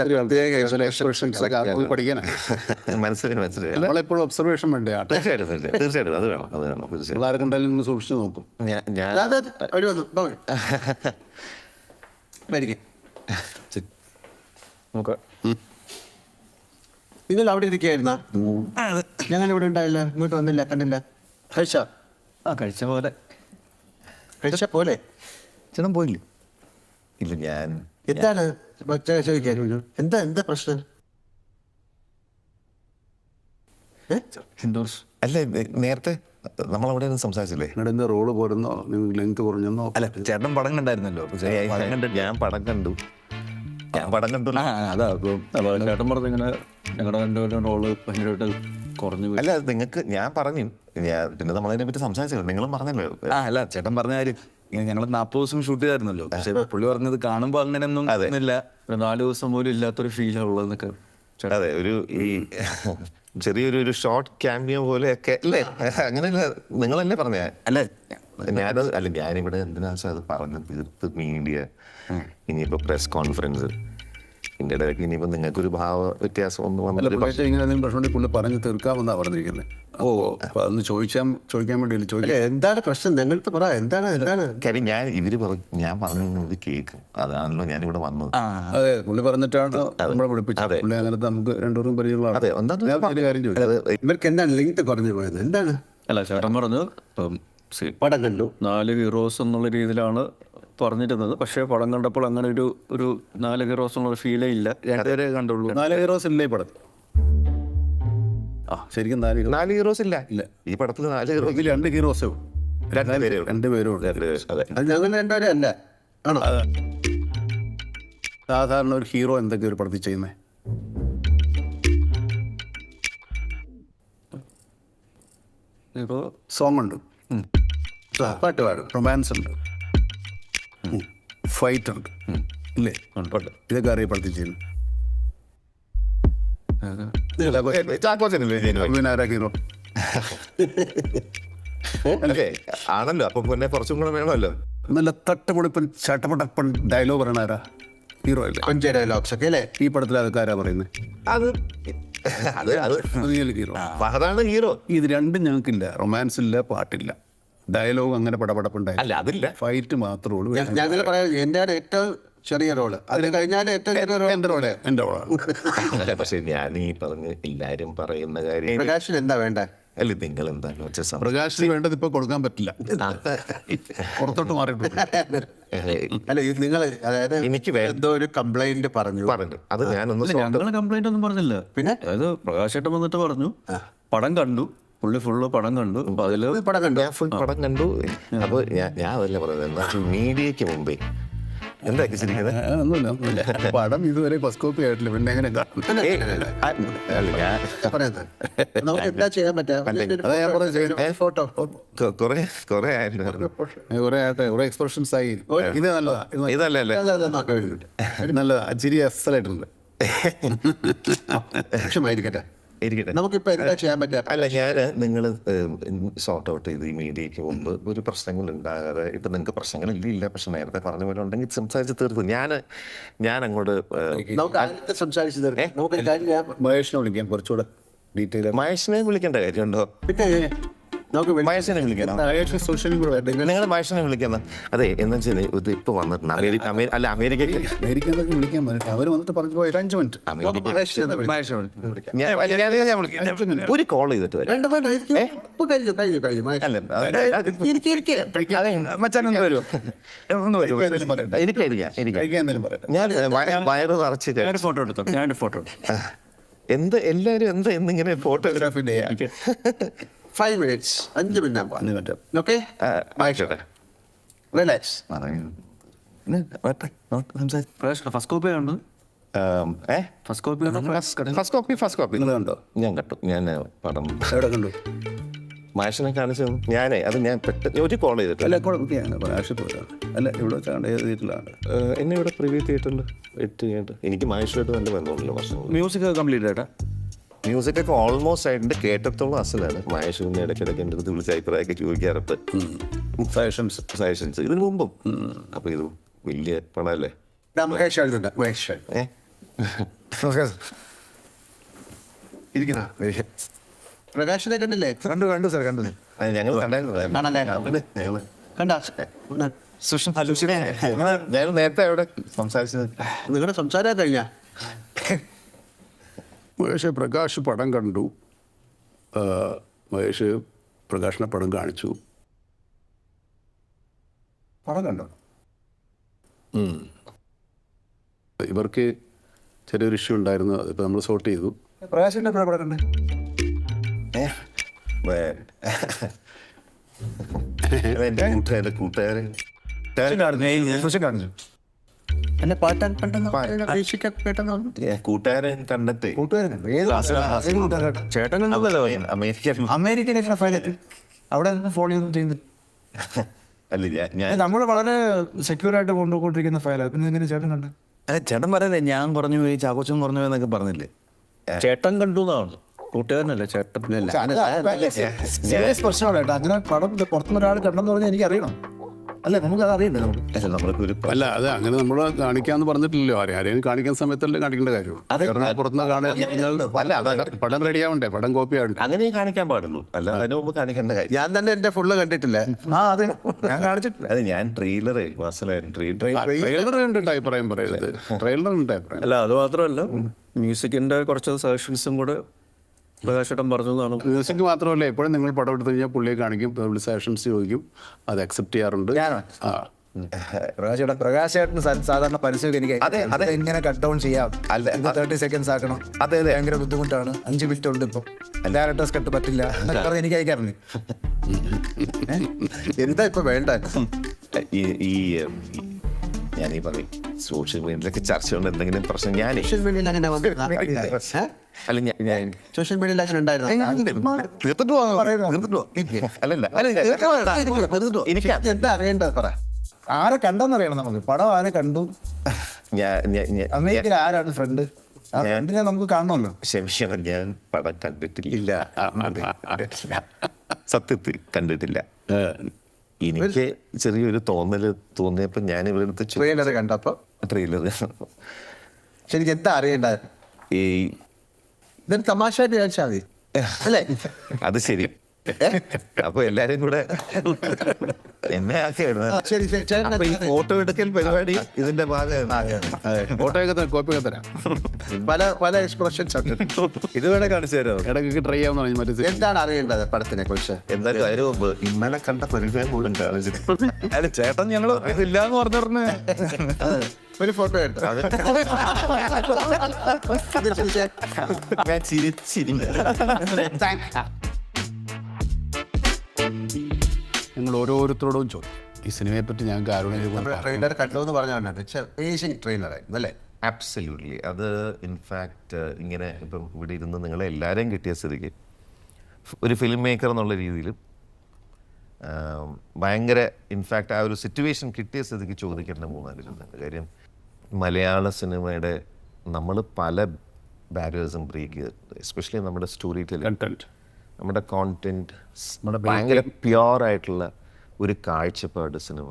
പഠിക്കാനാണ്. മനസ്സിലായി. നമ്മളെപ്പോഴും ഒബ്സർവേഷൻ വേണ്ടേ ആട്ടെ. തീർച്ചയായിട്ടും അത് വേണം. തീർച്ചയായിട്ടും. ആരെ കണ്ടാലും നിന്ന് സൂക്ഷിച്ച് നോക്കും. ഞാൻ ഒരു വന്നു നിങ്ങൾ അവിടെ ഇരിക്കുകയായിരുന്ന? ഞങ്ങൾ ഇവിടെ ഉണ്ടായില്ല, ഇങ്ങോട്ട് വന്നില്ല, കണ്ടില്ല. കഴിച്ച പോലെ ചേട്ടൻ പോയില്ലേ? ഇല്ല ഞാൻ എന്താണ് ചോദിക്കാൻ? എന്താ പ്രശ്നം? അല്ല നേരത്തെ നമ്മളവിടെ സംസാരിച്ചില്ലേ? നിങ്ങളുടെ എന്താ റോള് പോരുന്നോ, നിങ്ങൾ ലെങ്ത് കുറഞ്ഞെന്നോ? അല്ല ചേട്ടൻ പടം കണ്ടായിരുന്നല്ലോ. ഞാൻ പടം കണ്ടു. അതാ അപ്പം ചേട്ടൻ പറഞ്ഞു ഇങ്ങനെ ഞങ്ങളുടെ രണ്ടുപേരുടെ റോള് ഭയങ്കരമായിട്ട് കുറഞ്ഞു പോയി. അല്ല നിങ്ങൾക്ക് ഞാൻ പറഞ്ഞു. പിന്നെ നമ്മളതിനെ പറ്റി സംസാരിച്ചല്ലോ, നിങ്ങളും പറഞ്ഞല്ലോ. അല്ല ചേട്ടൻ പറഞ്ഞ കാര്യം ഞങ്ങൾ 40 ദിവസം ഷൂട്ട് ചെയ്തായിരുന്നല്ലോ. പക്ഷെ പുള്ളി പറഞ്ഞത് കാണുമ്പോൾ അങ്ങനെയൊന്നും ഇല്ല, 4 ദിവസം പോലും ഇല്ലാത്തൊരു ഫീലാണ് ഉള്ളതെന്നൊക്കെ. അതെ, ഒരു ഈ ചെറിയൊരു ഷോർട്ട് ക്യാമിയോ പോലെയൊക്കെ അല്ലേ? അങ്ങനെയല്ല നിങ്ങളല്ലേ പറഞ്ഞ? ഞാനിവിടെ എന്തിനാ അത് പറഞ്ഞു തീർത്ത് മീഡിയ ഇനിയിപ്പോ പ്രസ് കോൺഫറൻസ് ഇതിൻ്റെ ഇടയ്ക്ക് ഇനിയിപ്പോൾ നിങ്ങൾക്കൊരു ഭാവ വ്യത്യാസം ഒന്നും വന്നില്ല. ഇങ്ങനെ എന്തെങ്കിലും പ്രശ്നം പുള്ളി പറഞ്ഞ് തീർക്കാമെന്നാ പറഞ്ഞിരിക്കുന്നത്. അപ്പൊ അതൊന്ന് ചോദിക്കാൻ വേണ്ടി ചോദിക്കാം. എന്താണ് പ്രശ്നം? ഞങ്ങൾക്ക് പറ. എന്താണ് കാര്യം ഞാൻ പറഞ്ഞു ഇത് കേൾക്കും. അതാണല്ലോ ഞാനിവിടെ വന്നത്. അതെ, പുള്ളി പറഞ്ഞിട്ടാണ് നമ്മളെ വിളിപ്പിച്ചത്. പുള്ളി അങ്ങനത്തെ നമുക്ക് രണ്ടുപേർക്കും പരിചയമുള്ള. അതെ, കാര്യം ചോദിച്ചത് ഇവർക്ക് എന്താണ് ലിങ്ക് കുറഞ്ഞു പോയത്? എന്താണ്? അല്ല ചേട്ടൻ പറഞ്ഞു ഇപ്പം പടം കണ്ടു 4 ഹീറോസ് എന്നുള്ള രീതിയിലാണ് പറഞ്ഞിരുന്നത്. പക്ഷേ പടം കണ്ടപ്പോൾ അങ്ങനെ ഒരു 4 ഹീറോസ് എന്നുള്ള ഫീലേ ഇല്ല. 2 പേരെ കണ്ടുള്ളൂ. 4 ഹീറോസ് ഇല്ലേ ഈ പടത്തിൽ? ശരിക്കും 4 ഹീറോസ് ഇല്ല. ഈ പടത്തിൽ 4 ഹീറോസ് 2 ഹീറോസേ രണ്ടുപേരും. അത് ഞങ്ങൾ രണ്ടുപേരും അല്ല ആണോ? സാധാരണ ഒരു ഹീറോ എന്തൊക്കെ ഒരു പടത്തിൽ ചെയ്യുന്നേ? ഇപ്പോൾ സോങ് ഉണ്ട്, പാട്ട് പാടും, റൊമാൻസ് ഉണ്ട്, ഫൈറ്റ് ഉണ്ട്, ഇല്ലേ? ഇതൊക്കെ അറിയപ്പെടുത്തി ചെയ്യുന്നു. പിന്നെ ആരാ ഹീറോ? ആണല്ലോ. അപ്പൊ പിന്നെ കുറച്ചും കൂടെ വേണമല്ലോ. നല്ല തട്ടുപൊളിപ്പൻ ചട്ടപ്പട്ടപ്പൻ ഡയലോഗ് പറയണ ആരാ? ഹീറോ അല്ലേ? കൊഞ്ച ഡയലോഗ്സ് ഒക്കെ അല്ലേ? ഈ പടത്തിൽ അതൊക്കെ ആരാ പറയുന്നത്? അത് റിയൽ ഹീറോ. ഫഹദാണ് ഹീറോ. ഇത് രണ്ടും ഞങ്ങൾക്കില്ല. റൊമാൻസ് ഇല്ല, പാട്ടില്ല, ഡയലോഗ് അങ്ങനെ പടപടപ്പുണ്ടായി. അല്ല അതില്ല, ഫൈറ്റ് മാത്രമേ ഉള്ളൂ. ഞാൻ പറയാം എൻ്റെ ഏറ്റവും ചെറിയ റോള്, അതിന് കഴിഞ്ഞാൽ ഏറ്റവും ചെറിയ റോൾ എൻ്റെ റോളാണ്. പക്ഷെ ഞാൻ ഈ പറഞ്ഞ് എല്ലാരും പറയുന്ന കാര്യം പ്രകാശിന് എന്താ വേണ്ട? അല്ല നിങ്ങൾ എന്താ പ്രകാശിന് വേണ്ടത് ഇപ്പൊ കൊടുക്കാൻ പറ്റില്ല, പുറത്തോട്ട് മാറിയിട്ടുണ്ട്. അല്ല ഇത് നിങ്ങൾ അതായത് എനിക്ക് എന്തോ ഒരു കംപ്ലൈന്റ് പറഞ്ഞു. അത് ഞാനൊന്ന് ഞങ്ങൾ കംപ്ലൈന്റ് ഒന്നും പറഞ്ഞില്ല. പിന്നെ അതായത് പ്രകാശേട്ടൻ വന്നിട്ട് പറഞ്ഞു പടം കണ്ടു, പുള്ളി ഫുള്ള് പടം കണ്ടു. അപ്പൊ അതില് പടം കണ്ടു, ഞാൻ ഫുൾ പടം കണ്ടു. അപ്പൊ ഞാൻ അതല്ല പറയുന്നത്, എന്താ മീഡിയക്ക് മുമ്പേ എന്താ ഒന്നുമില്ല. പടം ഇതുവരെ ഫസ്റ്റ് കോപ്പി ആയിട്ടില്ല, പിന്നെ എങ്ങനെ കാണും? നമുക്ക് എന്താ ചെയ്യാൻ പറ്റുക? ഫോട്ടോ കൊറേ ആയിരുന്നു. കുറെ എക്സ്പ്രഷൻസ് ആയി. ഇത് നല്ലതാ, ഇതല്ലേ നല്ലതാ, ചിരി അസലായിട്ടുണ്ട്. ലക്ഷ്യമായിരിക്കട്ടെ. ഇരിക്കട്ടെ. നമുക്കിപ്പോ എന്താ ചെയ്യാൻ പറ്റുക? അല്ല നിങ്ങൾ സോർട്ട് ഔട്ട് ചെയ്ത് ഈ മീഡിയക്ക് മുമ്പ് ഒരു പ്രശ്നങ്ങൾ ഉണ്ടാകാതെ, ഇപ്പം നിങ്ങൾക്ക് പ്രശ്നങ്ങളില്ല, പക്ഷെ നേരത്തെ പറഞ്ഞ പോലെ ഉണ്ടെങ്കിൽ സംസാരിച്ച് തീർത്തു. ഞാൻ അങ്ങോട്ട് നമുക്ക് ആദ്യത്തെ സംസാരിച്ചു തീർക്കാം. നമുക്ക് കാര്യം മഹേഷിനെ വിളിക്കാം കുറച്ചുകൂടെ. ഡീറ്റെയിൽ മഹേഷിനെ വിളിക്കേണ്ട കാര്യമുണ്ടോ? പിന്നെ നമുക്ക് മഹേഷിനെ വിളിക്കണം. സോഷ്യൽ കൂടെ വേണ്ട നിങ്ങളുടെ മഹേഷിനെ വിളിക്കുന്ന അതെ എന്ന് വെച്ചാൽ ഇത് ഇപ്പൊ വന്നിട്ടുണ്ട് അല്ല അമേരിക്കയ്ക്ക് അമേരിക്കയിലൊക്കെ വിളിക്കാൻ പറ്റും. അവർ വന്നിട്ട് പറഞ്ഞു പോയി 5 മിനിറ്റ്. ഒരു കോൾ ചെയ്തിട്ട് വരാം. വേണ്ട വേണ്ട ഇപ്പൊ കഴിഞ്ഞു കഴിഞ്ഞു കഴിഞ്ഞു അല്ല മച്ചാനൊന്ന് വരുമോ? ഒന്ന് വരുമോ? എനിക്ക് കഴിക്കാൻ എന്തെങ്കിലും പറയട്ടെ. ഞാൻ വയറ് നിറച്ച് ഞാനൊരു ഫോട്ടോ എടുത്തോ, ഞാനൊരു ഫോട്ടോ എടുത്തു. എന്ത് എല്ലാരും എന്നിങ്ങനെ ഫോട്ടോഗ്രാഫി 5 minutes 5 മിനിറ്റ് ഓക്കെ ആയിക്കോട്ടെ. റിലാക്സ് ഫസ്റ്റ് കോപ്പി കണ്ടു, ഫസ്റ്റ് കോപ്പി ഫസ്റ്റ് കോപ്പി നിങ്ങൾ കണ്ടോ? ഞാൻ കണ്ടു. ഞാൻ പടം എവിടെ കണ്ടു? മഹേഷിനെ കാണിച്ചു. അത് ഞാൻ പെട്ടെന്ന് ഒരു കോൾ ചെയ്തിട്ട് അല്ല കുഴപ്പമില്ല, ആശുപത്രി അല്ല ഇവിടെ വെച്ചാണ്ട് ഏത് വീട്ടിലാണ്? എന്നെ ഇവിടെ പ്രിവ്യൂ തിയേറ്ററിൽ ഇട്ട് കേട്ട് എനിക്ക് മഹേഷായിട്ട് നല്ല ബന്ധമുണ്ടല്ലോ വർഷങ്ങൾ. മ്യൂസിക് കംപ്ലീറ്റ് ആയിട്ടാ. മ്യൂസിക്കൊക്കെ ഓൾമോസ്റ്റ് ആയിട്ട് കേട്ടത്തോളം അസലാണ്. മഹേഷിനെ ഇടയ്ക്കിടയ്ക്ക് എൻ്റെ അടുത്ത് വിളിച്ച് അഭിപ്രായമൊക്കെ ചോദിക്കാറുണ്ട്. സജഷൻസ് ഇതിന് മുമ്പും. അപ്പൊ ഇത് വലിയ പടമല്ലേ? മഹേഷ് ആയിരുന്നുണ്ട് മഹേഷ് ഇരിക്കുന്ന പ്രകാശിനെ കണ്ടില്ലേ? കണ്ടു സാർ, കണ്ടു. ഞങ്ങൾ കണ്ടായിരുന്നു. കണ്ടാ ഞങ്ങൾ നേരത്തെ അവിടെ സംസാരിച്ചത്. നിങ്ങളുടെ സംസാരം കഴിഞ്ഞാ? മഹേഷ് പ്രകാശ് പടം കണ്ടു. മഹേഷ് പ്രകാശിനെ പടം കാണിച്ചു. പടം കണ്ടോ? ഇവർക്ക് ചെറിയൊരു ഇഷ്യൂ ഉണ്ടായിരുന്നു, അതിപ്പോൾ നമ്മൾ സോർട്ട് ചെയ്തു. പ്രകാശിന്റെ പടം കണ്ടേ? എൻ്റെ കൂട്ടുകാരൻ കാണിച്ചു. എന്നെ പാട്ടാൻ പെട്ടെന്ന് പെട്ടെന്ന് കൂട്ടുകാരൻ കണ്ടിട്ടേ ചേട്ടൻ കണ്ടല്ലോ. അമേരിക്കൻ അമേരിക്കൻ ഫയലെത്തി അവിടെ നിന്ന് ഫോൺ ചെയ്തൊന്നും ചെയ്യുന്നില്ല. അല്ല ഞാൻ നമ്മൾ വളരെ സെക്യൂർ ആയിട്ട് കൊണ്ടുപോയിക്കൊണ്ടിരിക്കുന്ന ഫയലാണ്. പിന്നെ എങ്ങനെ ചേട്ടൻ കണ്ടത്? ചേട്ടൻ പറയല്ലേ, ഞാൻ പറഞ്ഞു പോയി, ചാക്കോച്ചൻ പറഞ്ഞു പോയി എന്നൊക്കെ പറഞ്ഞില്ലേ? ചേട്ടൻ കണ്ടു എന്നാണ്, കൂട്ടുകാരനല്ലേ ചേട്ടൻ. സീരിയസ് പ്രശ്നമാണ് കേട്ടോ. അങ്ങനെ പടം പുറത്തുനിന്ന് ഒരാൾ കണ്ടെന്ന് പറഞ്ഞാൽ എനിക്ക് അറിയണം. അല്ല നമുക്കത് അറിയണ്ടേ? നമുക്ക് നമ്മൾക്ക് ഒരു അല്ല അത് അങ്ങനെ നമ്മൾ കാണിക്കാന്ന് പറഞ്ഞിട്ടില്ലല്ലോ. ആരെയും കാണിക്കുന്ന സമയത്തല്ലേ കാണിക്കേണ്ട കാര്യം. പുറത്തുനിന്ന് കാണാൻ പടം റെഡി ആവണ്ടേ, പടം കോപ്പി ആവണ്ടേ. അങ്ങനെ കാണിക്കാൻ പാടുള്ളൂ. അല്ല അതിന് മുമ്പ് കാണിക്കേണ്ട കാര്യം. ഞാൻ തന്നെ എന്റെ ഫുള്ള് കണ്ടിട്ടില്ല. അതെ ഞാൻ കാണിച്ചിട്ടില്ല. അത് ഞാൻ ട്രെയിലറേ വാസലായിരുന്നു. ട്രെയിലർ കണ്ടിട്ട് അഭിപ്രായം പറയരുത്. ട്രെയിലർ ഉണ്ട് അഭിപ്രായം. അല്ല അത് മാത്രമല്ല, മ്യൂസിക്കിന്റെ കുറച്ച് സജഷൻസും കൂടെ പ്രകാശേട്ടൻ പറഞ്ഞതാണ്. മ്യൂസിക് മാത്രമല്ല, എപ്പോഴും നിങ്ങൾ പടം എടുത്തു കഴിഞ്ഞാൽ പുള്ളിയെ കാണിക്കും, സെഷൻസ് ചോദിക്കും, അത് അക്സെപ്റ്റ് ചെയ്യാറുണ്ട്. ആ പ്രകാശേട്ടന് സാധാരണ പരസ്യമൊക്കെ എനിക്ക് ഇങ്ങനെ കട്ട് ഡൗൺ ചെയ്യാം, അല്ല 30 seconds ആക്കണം, അതെ ഭയങ്കര ബുദ്ധിമുട്ടാണ്, 5 മിനിറ്റ് ഉണ്ട് ഇപ്പം, ഡയറക്ടേഴ്സ് കട്ട് പറ്റില്ല എന്നൊക്കെ പറഞ്ഞ് എനിക്ക് അയക്കാറുണ്ട്. എന്താ ഇപ്പൊ വേണ്ട? ഈ ഞാൻ ഈ പറയും സോഷ്യൽ മീഡിയയിലൊക്കെ ചർച്ച കൊണ്ട് എന്തെങ്കിലും പ്രശ്നം ഞാൻ സോഷ്യൽ മീഡിയയിൽ അങ്ങനെ അല്ല ഞാൻ സോഷ്യൽ മീഡിയയിൽ അങ്ങനെ ഉണ്ടായിരുന്നു. എനിക്ക് എന്താ അറിയേണ്ടത് പറ. ആരെ കണ്ടെന്നറിയണം നമുക്ക്. പടം ആരെ കണ്ടു, അമേരിക്കയിൽ ആരാണ് ഫ്രണ്ട്, ഫ്രണ്ടിനെ നമുക്ക് കാണണമല്ലോ. ക്ഷമിക്കണം, ഞാൻ പടം കണ്ടിട്ടില്ല. സത്യത്തിൽ കണ്ടിട്ടില്ല. എനിക്ക് ചെറിയൊരു തോന്നിയപ്പോൾ ഞാൻ ഇവിടുത്തെ ട്രെയിലർ കണ്ടപ്പോ ട്രെയിലർ ശരിക്കും എന്താ അറിയേണ്ടത്? ഈ ഇതൊരു തമാശയായിട്ട് ചോദിച്ചാൽ മതി അല്ലേ? അത് ശരി. അപ്പൊ എല്ലാരും കൂടെ എന്നെ ശരി അപ്പൊ ഈ ഫോട്ടോ എടുക്കൽ പരിപാടി ഇതിന്റെ ഭാഗമാണ്. ഫോട്ടോയൊക്കെ കോപ്പിയൊക്കെ തരാം. പല എക്സ്പ്രഷൻസ് ഉണ്ട്. ഇത് വേണേ കാണിച്ചു തരാം. ഇടയ്ക്കൊക്കെ ട്രൈ ചെയ്യാമെന്ന് പറഞ്ഞു. മറ്റേ എന്താണ് അറിയേണ്ടത് പടത്തിനെ കുറിച്ച്? എന്തായാലും അതിന് മുമ്പ് ഇന്നലെ കണ്ട പരിചയം പോലും കാണിച്ചിട്ട് അല്ല ചേട്ടൻ ഞങ്ങൾ ഇല്ലാന്ന് പറഞ്ഞിരുന്നേ. ഒരു ഫോട്ടോ എടുത്തു ഞാൻ ചിരിച്ചിരിക്കും. ഞങ്ങൾ ഓരോരുത്തരോടും ചോദിക്കും ഈ സിനിമയെ പറ്റി ഞങ്ങൾക്ക് ട്രെയിലർ കണ്ടു എന്ന് പറഞ്ഞാൽ ട്രെയിലർ ആയിരുന്നു അല്ലേ? ആബ്സല്യൂട്ട്ലി. അത് ഇൻഫാക്റ്റ് ഇങ്ങനെ ഇപ്പം ഇവിടെ ഇരുന്ന് നിങ്ങളെ എല്ലാവരെയും കിട്ടിയ സ്ഥിതിക്ക് ഒരു ഫിലിം മേക്കർ എന്നുള്ള രീതിയിൽ ഭയങ്കര ഇൻഫാക്റ്റ് ആ ഒരു സിറ്റുവേഷൻ കിട്ടിയ സ്ഥിതിക്ക് ചോദിക്കേണ്ട 3-4 ചോദ്യമുണ്ട്. കാര്യം മലയാള സിനിമയുടെ നമ്മൾ പല ബാരിയേഴ്സും ബ്രേക്ക് ചെയ്തിട്ടുണ്ട്. എസ്പെഷ്യലി നമ്മുടെ സ്റ്റോറി ടെല്ലിംഗ്, നമ്മുടെ കോണ്ടന്റ്, ഭയങ്കര പ്യുവറായിട്ടുള്ള ഒരു കാഴ്ചപ്പാട് സിനിമ,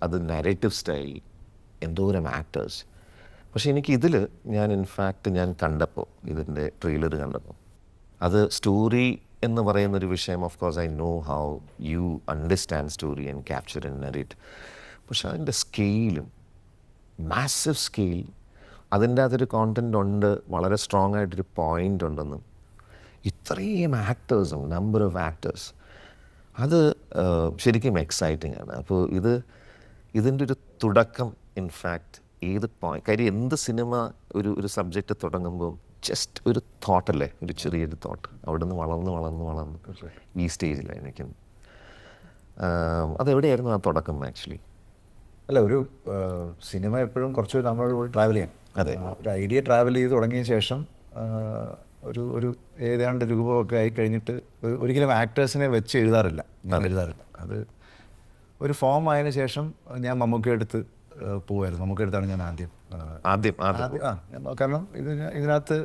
അത് നരേറ്റീവ് സ്റ്റൈൽ, എന്തോരം ആക്ടേഴ്സ്, പക്ഷെ എനിക്ക് ഇതിൽ ഞാൻ ഇൻഫാക്റ്റ് ഞാൻ കണ്ടപ്പോൾ ഇതിൻ്റെ ട്രെയിലർ കണ്ടപ്പോൾ അത് സ്റ്റോറി എന്ന് പറയുന്നൊരു വിഷയം of course I know how you understand story and capture and narrate. പക്ഷെ അതിൻ്റെ സ്കെയിലും മാസീവ് സ്കെയിൽ, അതിൻ്റെ അകത്തൊരു കോണ്ടൻ്റ് ഉണ്ട്, വളരെ സ്ട്രോങ് ആയിട്ടൊരു പോയിൻ്റ് ഉണ്ടെന്നും ഇത്രയും ആക്ടേഴ്സും നമ്പർ ഓഫ് ആക്ടേഴ്സ്, അത് ശരിക്കും എക്സൈറ്റിംഗ് ആണ്. അപ്പോൾ ഇതിൻ്റെ ഒരു തുടക്കം ഇൻഫാക്റ്റ് ഏത് കാര്യം എന്ത് സിനിമ ഒരു സബ്ജക്റ്റ് തുടങ്ങുമ്പോൾ ജസ്റ്റ് ഒരു തോട്ടല്ലേ, ഒരു ചെറിയൊരു തോട്ട് അവിടെ നിന്ന് വളർന്ന് ഈ സ്റ്റേജിലാണ് നിൽക്കുന്നത്. അതെവിടെയായിരുന്നു ആ തുടക്കം ആക്ച്വലി? അല്ല, ഒരു സിനിമ എപ്പോഴും കുറച്ച് നമ്മളോട് ട്രാവൽ ചെയ്യാം. അതെ. ഒരു ഐഡിയ ട്രാവൽ ചെയ്ത് തുടങ്ങിയ ശേഷം ഒരു ഏതാണ്ട് രൂപമൊക്കെ ആയി കഴിഞ്ഞിട്ട് ഒരിക്കലും ആക്ടേഴ്സിനെ വെച്ച് എഴുതാറില്ല, ഞാൻ എഴുതാറില്ല. അത് ഒരു ഫോം ആയതിനു ശേഷം ഞാൻ മമ്മൂക്ക എടുത്ത് പോവായിരുന്നു. മമ്മൂക്ക എടുത്താണ് ഞാൻ ആദ്യം കാരണം ഇതിനകത്ത്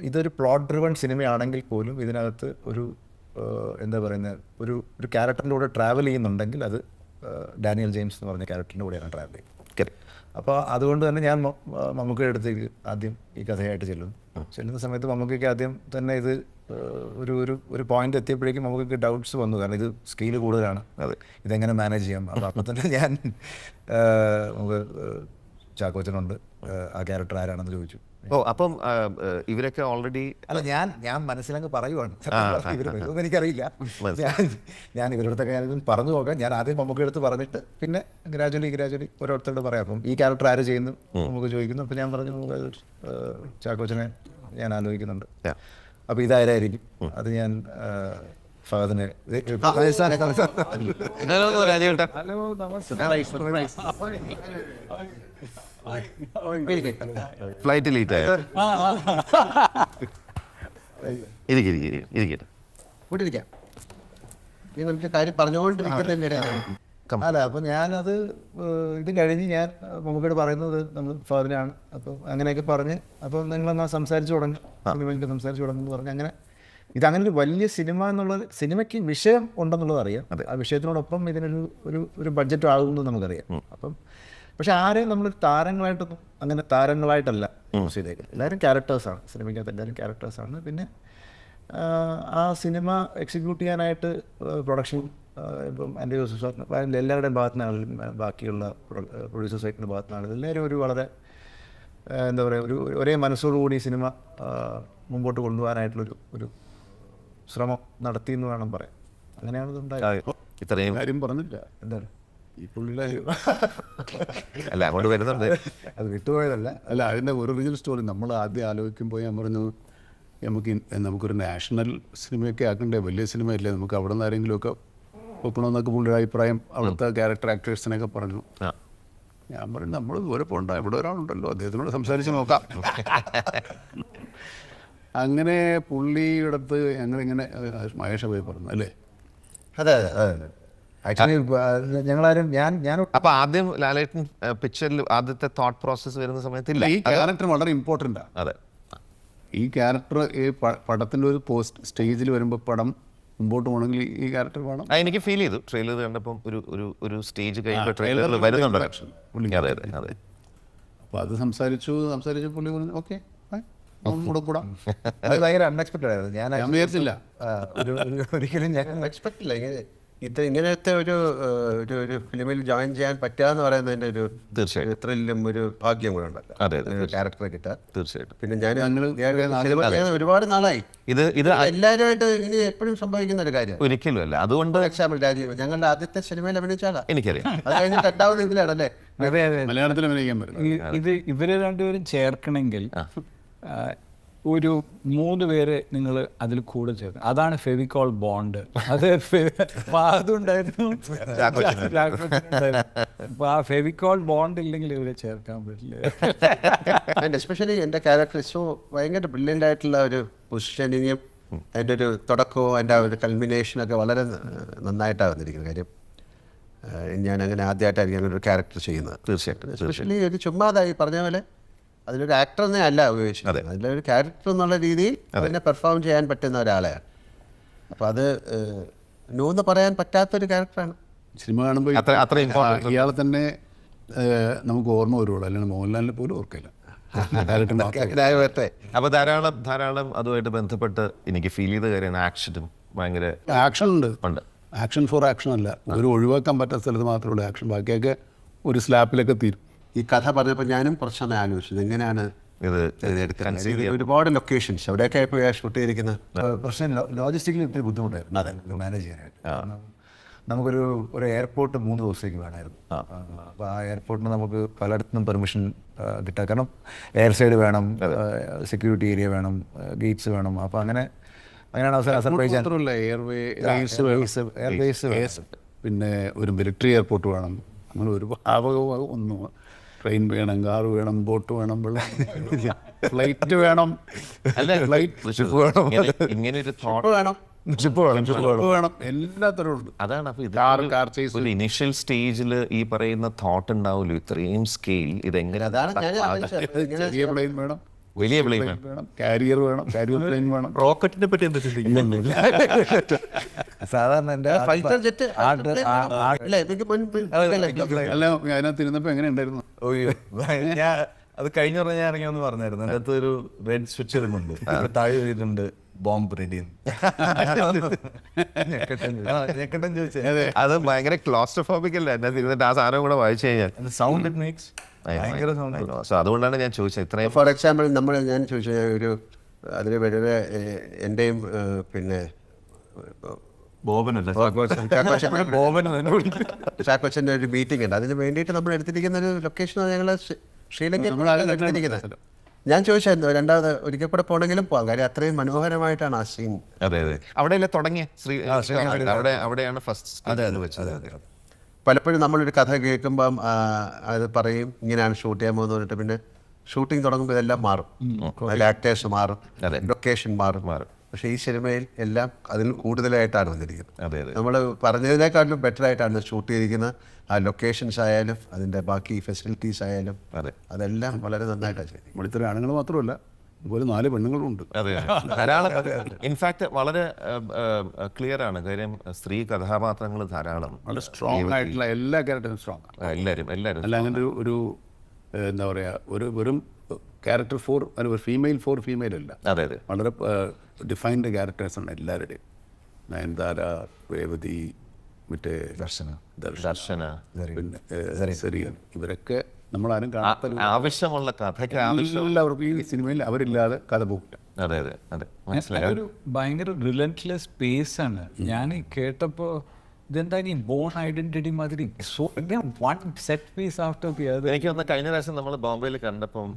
ഇതൊരു പ്ലോട്ട് ഡ്രിവൺ സിനിമയാണെങ്കിൽ പോലും ഇതിനകത്ത് ഒരു എന്താ പറയുന്നത്, ഒരു ക്യാരക്ടറിൻ്റെ കൂടെ ട്രാവൽ ചെയ്യുന്നുണ്ടെങ്കിൽ അത് ഡാനിയൽ ജെയിംസ് എന്ന് പറഞ്ഞ ക്യാരക്ടറിൻ്റെ കൂടെയാണ് ട്രാവൽ ചെയ്യുന്നത്. അപ്പോൾ അതുകൊണ്ട് തന്നെ ഞാൻ മമ്മൂക്കയുടെ അടുത്തേക്ക് ആദ്യം ഈ കഥയായിട്ട് ചെല്ലുന്ന സമയത്ത് മമ്മൂക്കയ്ക്ക് ആദ്യം തന്നെ ഇത് ഒരു പോയിന്റ് എത്തിയപ്പോഴേക്കും മമ്മൂക്കയ്ക്ക് ഡൗട്ട്സ് വന്നു. കാരണം ഇത് സ്കെയിൽ കൂടുതലാണ്, ഇതെങ്ങനെ മാനേജ് ചെയ്യാം. അപ്പോൾ തന്നെ ഞാൻ നമുക്ക് ചാക്കോച്ചനുണ്ട്, ആ ക്യാരക്ടർ ആരാണെന്ന് ചോദിച്ചു. അപ്പം ഇവരൊക്കെ ഓൾറെഡി അല്ല, ഞാൻ മനസ്സിലങ്ങ് പറയുവാണ്, ഇവർ വരുമെന്ന് എനിക്കറിയില്ല. ഞാൻ ഇവരുടെ കാര്യം പറഞ്ഞു നോക്കാം. ഞാൻ ആദ്യം മമ്മൂക്ക എടുത്ത് പറഞ്ഞിട്ട് പിന്നെ ഗ്രാജുവലി ഓരോരുത്തരോട് പറയാം. അപ്പം ഈ ക്യാരക്ടർ ആര് ചെയ്യുന്നു നമുക്ക് ചോദിക്കുന്നു. അപ്പം ഞാൻ പറഞ്ഞു ചാക്കോച്ചനെ ഞാൻ ആലോചിക്കുന്നുണ്ട്. അപ്പോൾ ഇതാരായിരിക്കും? അത് ഞാൻ ഫഹദിനെ ഫ്ലൈറ്റ് ലേറ്റ് ആയോ? ഇരിക്കട്ടെ. കൂട്ടിരിക്കാം. നിങ്ങൾക്ക് കാര്യം പറഞ്ഞുകൊണ്ടിരിക്കുന്നതിനിടെയാണ്. അല്ല, അപ്പം ഞാനത് ഇത് കഴിഞ്ഞ് ഞാൻ മമ്മൂക്കയോട് പറയുന്നത് നമ്മൾ ഫാദറിനാണ്. അപ്പോൾ അങ്ങനെയൊക്കെ പറഞ്ഞ് അപ്പോൾ നിങ്ങളെന്നാൽ സംസാരിച്ച് തുടങ്ങി, സംസാരിച്ച് തുടങ്ങുമെന്ന് പറഞ്ഞ് അങ്ങനെ ഇതങ്ങനെ ഒരു വലിയ സിനിമ എന്നുള്ളത്, സിനിമയ്ക്ക് വിഷയം ഉണ്ടെന്നുള്ളത് അറിയാം. ആ വിഷയത്തിനോടൊപ്പം ഇതിനൊരു ഒരു ബഡ്ജറ്റ് ആകുമെന്ന് നമുക്കറിയാം. അപ്പം പക്ഷെ ആരെയും നമ്മൾ താരങ്ങളായിട്ടൊന്നും അങ്ങനെ താരങ്ങളായിട്ടല്ല യൂസ് ചെയ്തേക്കുന്നത്. എല്ലാവരും ക്യാരക്ടേഴ്സാണ്, സിനിമയ്ക്കകത്ത് എല്ലാവരും ക്യാരക്ടേഴ്സാണ്. പിന്നെ ആ സിനിമ എക്സിക്യൂട്ട് ചെയ്യാനായിട്ട് പ്രൊഡക്ഷൻ ഇപ്പം എൻ്റെ യൂസേഴ്സ് എല്ലാവരുടെയും ഭാഗത്തുനിന്നാണെങ്കിലും ബാക്കിയുള്ള പ്രൊഡ്യൂസർ സൈറ്റിൻ്റെ ഭാഗത്തുനിന്നാണെങ്കിലും എല്ലാവരും ഒരു വളരെ എന്താ പറയുക ഒരേ മനസ്സോടുകൂടി സിനിമ മുമ്പോട്ട് കൊണ്ടുപോകാനായിട്ടുള്ളൊരു ശ്രമം നടത്തി എന്ന് വേണം പറയാം. അങ്ങനെയാണ് ഇതുണ്ടായത്. ഇത്രയും കാര്യം പറഞ്ഞില്ല. എന്താണ് ഈ പുള്ളിയുടെ അല്ല അങ്ങോട്ട് വരുന്നുണ്ട്, അത് വിട്ടുപോയതല്ല. അല്ല, അതിൻ്റെ ഒറിജിനൽ സ്റ്റോറി നമ്മൾ ആദ്യം ആലോചിക്കുമ്പോൾ ഞാൻ പറഞ്ഞു നമുക്കൊരു നാഷണൽ സിനിമയൊക്കെ ആക്കണ്ടേ, വലിയ സിനിമയല്ലേ, നമുക്ക് അവിടെ നിന്ന് ആരെങ്കിലുമൊക്കെ വെക്കണമെന്നൊക്കെ പുള്ളിയുടെ അഭിപ്രായം അവിടുത്തെ ക്യാരക്ടർ ആക്ടേഴ്സിനൊക്കെ പറഞ്ഞു. ഞാൻ പറഞ്ഞു നമ്മൾ ദൂരെ പോകണ്ട, ഇവിടെ ഒരാളുണ്ടല്ലോ, അദ്ദേഹത്തിനോട് സംസാരിച്ച് നോക്കാം. അങ്ങനെ പുള്ളിയുടെ അടുത്ത് ഞങ്ങളിങ്ങനെ മഹേഷ് പോയി പറഞ്ഞു അല്ലേ? അതെ ആക്ച്വലി ഞങ്ങളാരും ഞാൻ അപ്പൊ ആദ്യം ലാലേട്ടൻ പിക്ചറിൽ ആദ്യത്തെ തോട്ട് പ്രോസസ്സ് വരുന്ന സമയത്തില്ല. ഈ ക്യാരക്ടർ വളരെ ഇമ്പോർട്ടൻ്റാണ്. അതെ, ഈ ക്യാരക്ടർ ഈ പടത്തിൻ്റെ ഒരു പോസ്റ്റ് വരുമ്പോൾ പടം മുമ്പോട്ട് പോകണമെങ്കിൽ ഈ ക്യാരക്ടർ വേണം. എനിക്ക് ഫീൽ ചെയ്തു ട്രെയിലർ കണ്ടപ്പം ഒരു സ്റ്റേജ് കഴിയുമ്പോൾ ട്രെയിലറിൽ വരുന്നുണ്ട്. അതെ അതെ അതെ. അപ്പോൾ അത് സംസാരിച്ചു പുള്ളി പറഞ്ഞു ഓക്കെ കൂടെ കൂടാം. അത് ഭയങ്കര അൺഎക്സ്പെക്റ്റഡ് ആയിരുന്നു. ഞാൻ വിചാരിച്ചില്ല, ഒരിക്കലും ഞാൻ എക്സ്പെക്ട് ഇല്ല ഇങ്ങനത്തെ ഒരു ഫിലിമിൽ ജോയിൻ ചെയ്യാൻ പറ്റുക പറയുന്നതിൻ്റെ ഒരു തീർച്ചയായിട്ടും ത്രില്ലും ഒരു ഭാഗ്യം കൂടെ ഉണ്ടല്ലോ. അതെ ക്യാരക്ടറെ കിട്ടുക. തീർച്ചയായിട്ടും. പിന്നെ ഞാൻ ഒരുപാട് നാളായി ഇത് എല്ലാവരുമായിട്ട് ഇനി എപ്പോഴും സംഭവിക്കുന്ന ഒരു കാര്യം ഒരിക്കലും അല്ല. അതുകൊണ്ട് എക്സാമ്പിൾ രാജീവ് ഞങ്ങളുടെ ആദ്യത്തെ സിനിമയിൽ അഭിനയിച്ചാലാ, എനിക്കറിയാം. അത് കഴിഞ്ഞിട്ട് രണ്ടാമത് ഇതിലാണല്ലേ മലയാളത്തിൽ അഭിനയിക്കാൻ പറ്റും. ഇവരെ രണ്ടുപേരും ചേർക്കണമെങ്കിൽ ഒരു 3 പേര് നിങ്ങൾ അതിൽ കൂടെ ചേർക്കണം. അതാണ് ഫെവിക്കോൾ ബോണ്ട്. അത് അതുണ്ടായിരുന്നു. അപ്പോൾ ആ ഫെവിക്കോൾ ബോണ്ട് ഇല്ലെങ്കിൽ ഇവരെ ചേർക്കാൻ പറ്റില്ല. ആൻഡ് എസ്പെഷ്യലി എൻ്റെ ക്യാരക്ടർ സോ ഭയങ്കര ബ്രില്യൻ്റ് ആയിട്ടുള്ള ഒരു പൊസിഷനിങ്ങും അതിൻ്റെ ഒരു തുടക്കവും അതിൻ്റെ ഒരു കൾമിനേഷനൊക്കെ വളരെ നന്നായിട്ടാണ് വന്നിരിക്കുന്നത്. കാര്യം ഞാൻ അങ്ങനെ ആദ്യമായിട്ടായിരിക്കും അങ്ങനെ ഒരു ക്യാരക്ടർ ചെയ്യുന്നത്. തീർച്ചയായിട്ടും. എസ്പെഷ്യലി ഒരു ചുമ്മാതായി പറഞ്ഞ പോലെ അതിലൊരു ആക്ടറിനെ അല്ല ഉപയോഗിച്ചത്, അതിലൊരു ക്യാരക്ടർ എന്നുള്ള രീതിയിൽ അതിനെ പെർഫോം ചെയ്യാൻ പറ്റുന്ന ഒരാളെയാണ്. അപ്പോൾ അത് നൂന്ന് പറയാൻ പറ്റാത്തൊരു ക്യാരക്ടറാണ്. സിനിമ കാണുമ്പോൾ ഇയാളെ തന്നെ നമുക്ക് ഓർമ്മ വരുള്ളൂ, അല്ലെങ്കിൽ മോഹൻലാലിനെ പോലും ഓർക്കില്ല. ഡയറക്ടർ അങ്ങനെ വരട്ടെ. അപ്പോൾ ധാരാളം അതുമായിട്ട് ബന്ധപ്പെട്ട് എനിക്ക് ഫീൽ ചെയ്ത കാര്യമാണ് ആക്ഷനും ഭയങ്കര ആക്ഷൻ ഉണ്ട്. ഉണ്ട്. ആക്ഷൻ ഫോർ ആക്ഷൻ അല്ല, ഒരു ഒഴിവാക്കാൻ പറ്റാത്ത സ്ഥലത്ത് മാത്രമേ ഉള്ളൂ ആക്ഷൻ, ബാക്കിയൊക്കെ ഒരു സ്ലാപ്പിലൊക്കെ തീരും. ഈ കഥ പറഞ്ഞപ്പോൾ ഞാനും കുറച്ച് സമയം ആലോചിച്ചത് എങ്ങനെയാണ് ഇത് എടുക്കാൻ. ഒരുപാട് ലൊക്കേഷൻസ് എവിടെയൊക്കെ പോയാൽ ഷൂട്ട് ചെയ്തിരിക്കുന്നത്. പ്രശ്നം ലോജിസ്റ്റിക്കലി ഒത്തിരി ബുദ്ധിമുട്ടായിരുന്നു അതെ മാനേജ് ചെയ്യാനായിട്ട്. കാരണം നമുക്കൊരു എയർപോർട്ട് 3 ദിവസത്തേക്ക് വേണമായിരുന്നു. അപ്പോൾ ആ എയർപോർട്ടിന് നമുക്ക് പലയിടത്തുനിന്നും പെർമിഷൻ കിട്ടുക. കാരണം എയർ സൈഡ് വേണം, സെക്യൂരിറ്റി ഏരിയ വേണം, ഗേറ്റ്സ് വേണം. അപ്പോൾ അങ്ങനെയാണ് അവസരം അസർബൈജാൻ മാത്രമല്ല, എയർവേസ്, പിന്നെ ഒരു മിലിറ്ററി എയർപോർട്ട് വേണം. അങ്ങനെ ഒരുപാട് ഒന്നും, ട്രെയിൻ വേണം, കാർ വേണം, ബോട്ട് വേണം, ഫ്ലൈറ്റ് വേണം, ഷിപ്പ് വേണം, ഇങ്ങനെ ഒരു ഇപ്പോൾ വേണം, ഷിപ്പ് വേണം, എല്ലാത്തരം ഉണ്ട്. അതാണ്. അപ്പോൾ കാർ ചേസ് ഒരു ഇനിഷ്യൽ സ്റ്റേജിൽ ഈ പറയുന്ന തോട്ട് ഉണ്ടാവുമല്ലോ, ഇത്രയും സ്കെയിൽ ഇതെങ്ങനെ. അതാണ് ഞാൻ ആലോചിച്ചത്. ഇങ്ങനെ ചെറിയ പ്ലെയിൻ വേണം, വലിയ പ്ലെയിൻ വേണം, കാരിയർ പ്ലെയിൻ വേണം. റോക്കറ്റിനെ പറ്റി എന്താ ചിന്തിക്കുന്നത്? സാധാരണ എൻ്റെ ഫൈറ്റർ ജെറ്റ് അല്ല ഇതിന് മുൻപ് അല്ല, അതിനകത്ത് ഇരുന്നപ്പോൾ എങ്ങനെ ഉണ്ടായിരുന്നു? ഞാൻ അത് കഴിഞ്ഞ പറഞ്ഞ ഞാൻ ഇറങ്ങി ഒന്ന് പറഞ്ഞായിരുന്നു. അതിൻ്റെ അകത്ത് ഒരു റെഡ് സ്വിച്ച് ഇടുന്നുണ്ട്, താഴെ എഴുതിയിട്ടുണ്ട് ബോംബ് റെഡി. ഞെക്കട്ടൻ ചോദിച്ചത് അത് ഭയങ്കര ക്ലോസ്ട്രോഫോബിക് അല്ലേ എന്നെ ഇരുന്നിട്ട് ആ സാധനം കൂടെ വായിച്ചു കഴിഞ്ഞാൽ. സൗണ്ട് ഇറ്റ് മേക്സ് ഭയങ്കര സൗണ്ട്. സോ അതുകൊണ്ടാണ് ഞാൻ ചോദിച്ചത് ഇത്രയും. ഫോർ എക്സാമ്പിൾ ഞാൻ ചോദിച്ചു ഒരു അതിൽ വളരെ എൻ്റെയും പിന്നെ ബോബനല്ല ചാക്കോച്ചൻ്റെ ഒരു മീറ്റിംഗ് ഉണ്ട്. അതിന് വേണ്ടിയിട്ട് നമ്മൾ എടുത്തിരിക്കുന്ന ഒരു ലൊക്കേഷൻ ഞങ്ങൾ ശ്രീലങ്കയിൽ എടുത്തിരിക്കുന്നത്. ഞാൻ ചോദിച്ചായിരുന്നു രണ്ടാമത് ഒരിക്കൽ കൂടെ പോകണമെങ്കിലും പോകാം, കാര്യം അത്രയും മനോഹരമായിട്ടാണ് ആ സീൻ. അതെ അവിടെയല്ലേ തുടങ്ങിയ അവിടെയാണ് ഫസ്റ്റ് വെച്ചത്. പലപ്പോഴും നമ്മളൊരു കഥ കേൾക്കുമ്പം അത് പറയും ഇങ്ങനെയാണ് ഷൂട്ട് ചെയ്യാൻ പോകുന്നത് പറഞ്ഞിട്ട് പിന്നെ ഷൂട്ടിംഗ് തുടങ്ങുമ്പോൾ ഇതെല്ലാം മാറും, അതിൽ ആക്ടേഴ്സ് മാറും, ലൊക്കേഷൻ മാറും. പക്ഷേ ഈ സിനിമയിൽ എല്ലാം അതിൽ കൂടുതലായിട്ടാണ് വന്നിരിക്കുന്നത്. നമ്മൾ പറഞ്ഞതിനേക്കാളും ബെറ്റർ ആയിട്ടാണ് ഷൂട്ട് ചെയ്തിരിക്കുന്നത്. ആ ലൊക്കേഷൻസ് ആയാലും അതിൻ്റെ ബാക്കി ഫെസിലിറ്റീസ് ആയാലും അതെല്ലാം വളരെ നന്നായിട്ടാണ് ചെയ്തത്. ഇവിടുത്തെ ആണുങ്ങൾ മാത്രമല്ല, അതുപോലെ 4 പെണ്ണുങ്ങളുണ്ട്. അതെ ധാരാളം. ഇൻഫാക്ട് വളരെ ക്ലിയർ ആണ് കാര്യം, സ്ത്രീ കഥാപാത്രങ്ങൾ ധാരാളം, വളരെ സ്ട്രോങ് ആയിട്ടുള്ള എല്ലാ ക്യാരക്ടറും സ്ട്രോങ് ആണ്. എല്ലാവരും അല്ല അങ്ങനെ ഒരു എന്താ പറയുക, വെറും ക്യാരക്ടർ ഒരു ഫീമെയിൽ അല്ല. അതെ വളരെ ഡിഫൈൻഡ് ക്യാരക്ടേഴ്സാണ് എല്ലാവരുടെയും. നയൻതാര, രേവതി, മറ്റേ ദർശന, പിന്നെ സെറിയൻ, ഇവരൊക്കെ നമ്മളാരും കാണാത്ത ആവശ്യമുള്ള കഥയ്ക്ക് എല്ലാവർക്കും ഈ സിനിമയിൽ അവരില്ലാതെ കഥ പോകില്ല. അതെ മനസ്സിലായി. ഒരു ഭയങ്കര റിലൻറ്റ്ലെസ് പേസ് ആണ്. ഞാൻ കേട്ടപ്പോൾ ഇതെന്താ ഈ ബോൺ ഐഡന്റിറ്റി മാതിരി one set piece after the other. എനിക്ക് തോന്നുന്നു കഴിഞ്ഞ പ്രാവശ്യം നമ്മൾ ബോംബെയിൽ കണ്ടപ്പം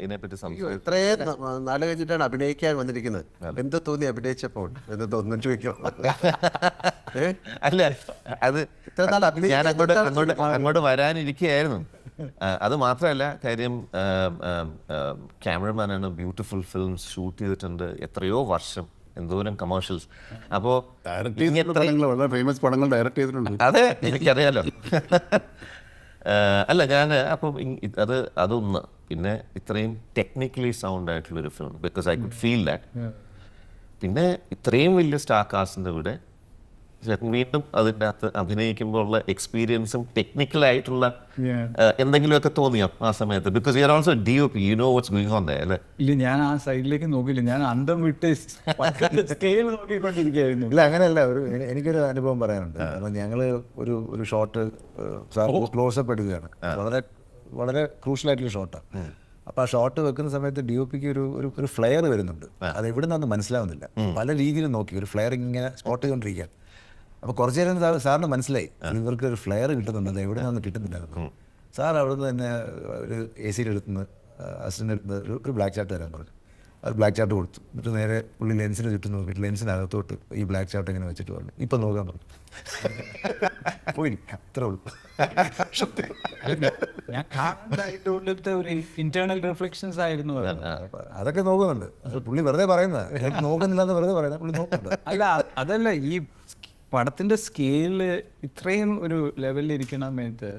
ഇതിനെപ്പറ്റി സംസാരിച്ചു. ഇത്രയും നാട് കഴിഞ്ഞിട്ടാണ് അഭിനയിക്കാൻ വന്നിരിക്കുന്നത്. എന്ത് തോന്നി അഭിനയിച്ചപ്പോൾ? എന്ത് തോന്നുന്നു ചോദിക്കാം. അല്ല അത് ഞാൻ അങ്ങോട്ട് വരാനിരിക്കുകയായിരുന്നു. അത് മാത്രമല്ല കാര്യം, ക്യാമറമാനാണ്, ബ്യൂട്ടിഫുൾ ഫിലിംസ് ഷൂട്ട് ചെയ്തിട്ടുണ്ട്, എത്രയോ വർഷം, എന്തോരം കമേഴ്ഷ്യൽസ്. അപ്പോൾ വളരെ ഫേമസ് പടങ്ങൾ ഡയറക്റ്റ് ചെയ്തിട്ടുണ്ട്. അതെ എനിക്കറിയാലോ. അല്ല ഞാൻ അപ്പം അതൊന്ന്, പിന്നെ ഇത്രയും ടെക്നിക്കലി സൗണ്ട് ആയിട്ടുള്ളൊരു film, because I could feel that. പിന്നെ ഇത്രയും വലിയ സ്റ്റാർ കാസ്റ്റിൻ്റെ കൂടെ വീണ്ടും അതിൻ്റെ അകത്ത് അഭിനയിക്കുമ്പോൾ ഉള്ള എക്സ്പീരിയൻസും ടെക്നിക്കലായിട്ടുള്ള എന്തെങ്കിലുമൊക്കെ തോന്നിയോ ആ സമയത്ത്? Because you are also DOP, you know what's going on there അല്ലേ? ഇല്ല, ഞാൻ ആ സൈഡിലേക്ക് നോക്കിയില്ല, ഞാൻ അന്തം വിട്ട് സ്കെയിൽ നോക്കിക്കൊണ്ടിരിക്കുകയായിരുന്നു. ഇല്ല അങ്ങനെയല്ല, എനിക്കൊരു അനുഭവം പറയാനുണ്ട്. കാരണം ഞങ്ങൾ ഒരു ഷോട്ട് ക്ലോസപ്പ് എടുക്കുകയാണ്, വളരെ ക്രൂഷ്യലായിട്ടുള്ള ഷോട്ടാണ്. അപ്പോൾ ആ ഷോട്ട് വെക്കുന്ന സമയത്ത് DOPക്ക് ഒരു ഫ്ലെയർ വരുന്നുണ്ട്. അത് എവിടെ നിന്നൊന്നും മനസ്സിലാവുന്നില്ല. പല രീതിയിലും നോക്കി ഒരു ഫ്ലെയർ ഇങ്ങനെ സ്പോട്ട് ചെയ്തുകൊണ്ടിരിക്കുകയാണ്. അപ്പോൾ കുറച്ച് നേരം സാറിന് മനസ്സിലായി ഇവർക്ക് ഒരു ഫ്ലെയർ കിട്ടുന്നുണ്ട്, അത് എവിടെ നിന്നൊന്നും കിട്ടുന്നില്ലായിരുന്നു. സാർ അവിടെ നിന്ന് തന്നെ ഒരു AC എടുത്തുനിന്ന് അസിസ്റ്റൻ്റ് എടുത്ത് ഒരു ബ്ലാക്ക് ചാർട്ട് തരാൻ പറഞ്ഞു. അത് ബ്ലാക്ക് ചാർട്ട് കൊടുത്തു. എന്നിട്ട് നേരെ പുള്ളി ലെൻസിന് ചുറ്റും നോക്കിയിട്ട് ലെൻസിനകത്തോട്ട് ഈ ബ്ലാക്ക് ചാർട്ട് ഇങ്ങനെ വെച്ചിട്ട് പറഞ്ഞു, ഇപ്പം നോക്കാൻ പറഞ്ഞു. പോയി അത്രേ ഉള്ളൂ. ഞാൻ കാണാനായിട്ടുള്ളത്തെ ഒരു ഇന്റേണൽ റിഫ്ലക്ഷൻസ് ആയിരുന്നു. അതൊക്കെ നോക്കുന്നുണ്ട്. പുള്ളി വെറുതെ പറയുന്നത് നോക്കുന്നില്ലെന്ന് വെറുതെ പറയുന്നത്, പുള്ളി നോക്കുന്നുണ്ട്. അല്ല അതല്ല, ഈ പടത്തിൻ്റെ സ്കെയില് ഇത്രയും ഒരു ലെവലിൽ ഇരിക്കണമെന്ന്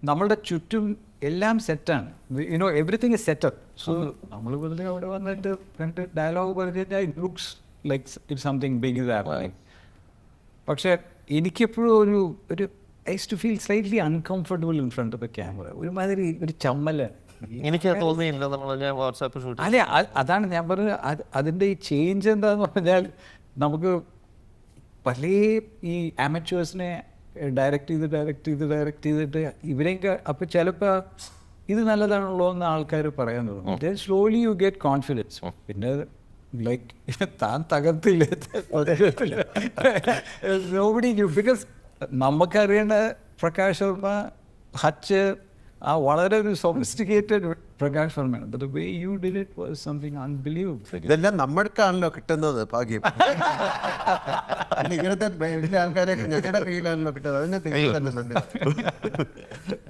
നമ്മളുടെ ചുറ്റും എല്ലാം സെറ്റാണ്. You know everything is set up. So നമ്മൾ വെറുതെ അവിടെ വന്നിട്ട് 2 ഡയലോഗ് പറഞ്ഞു കഴിഞ്ഞാൽ it looks like it something big is happening. പക്ഷേ എനിക്കെപ്പോഴും ഒരു I use to feel slightly uncomfortable in front of a camera. ഒരുമാതിരി ഒരു ചമ്മല്. എനിക്ക് തോന്നിയില്ല നമ്മൾ ഞാൻ വാട്സാപ്പ് ഷൂട്ട് അല്ലെ, അതാണ് ഞാൻ പറഞ്ഞത്. അതിൻ്റെ ഈ ചേഞ്ച് എന്താന്ന് പറഞ്ഞാൽ, നമുക്ക് പല ഈ അമച്വേഴ്സിനെ ഡയറക്റ്റ് ചെയ്തിട്ട് ഇവരെയൊക്കെ അപ്പോൾ ചിലപ്പോൾ ഇത് നല്ലതാണല്ലോ എന്ന് ആൾക്കാർ പറയാൻ തുടങ്ങും. Then slowly you get confidence. പിന്നെ ലൈക്ക് താൻ തകർത്തില്ല നോബഡി ന്യൂ. ബിക്കോസ് നമുക്കറിയേണ്ട പ്രകാശ് വർമ്മ, ഹച്ച്, ആ വളരെ ഒരു സോഫിസ്റ്റിക്കേറ്റഡ് പ്രകാശ് വർമ്മയാണ്. But the way you did it was something unbelievable. ഇതെല്ലാം നമ്മൾക്കാണല്ലോ കിട്ടുന്നത് ഭാഗ്യം. ഇങ്ങനത്തെ വലിയ ആൾക്കാരെ ഞങ്ങളുടെ കയ്യിലാണല്ലോ കിട്ടുന്നത്. അതിനെ തിരിച്ചു.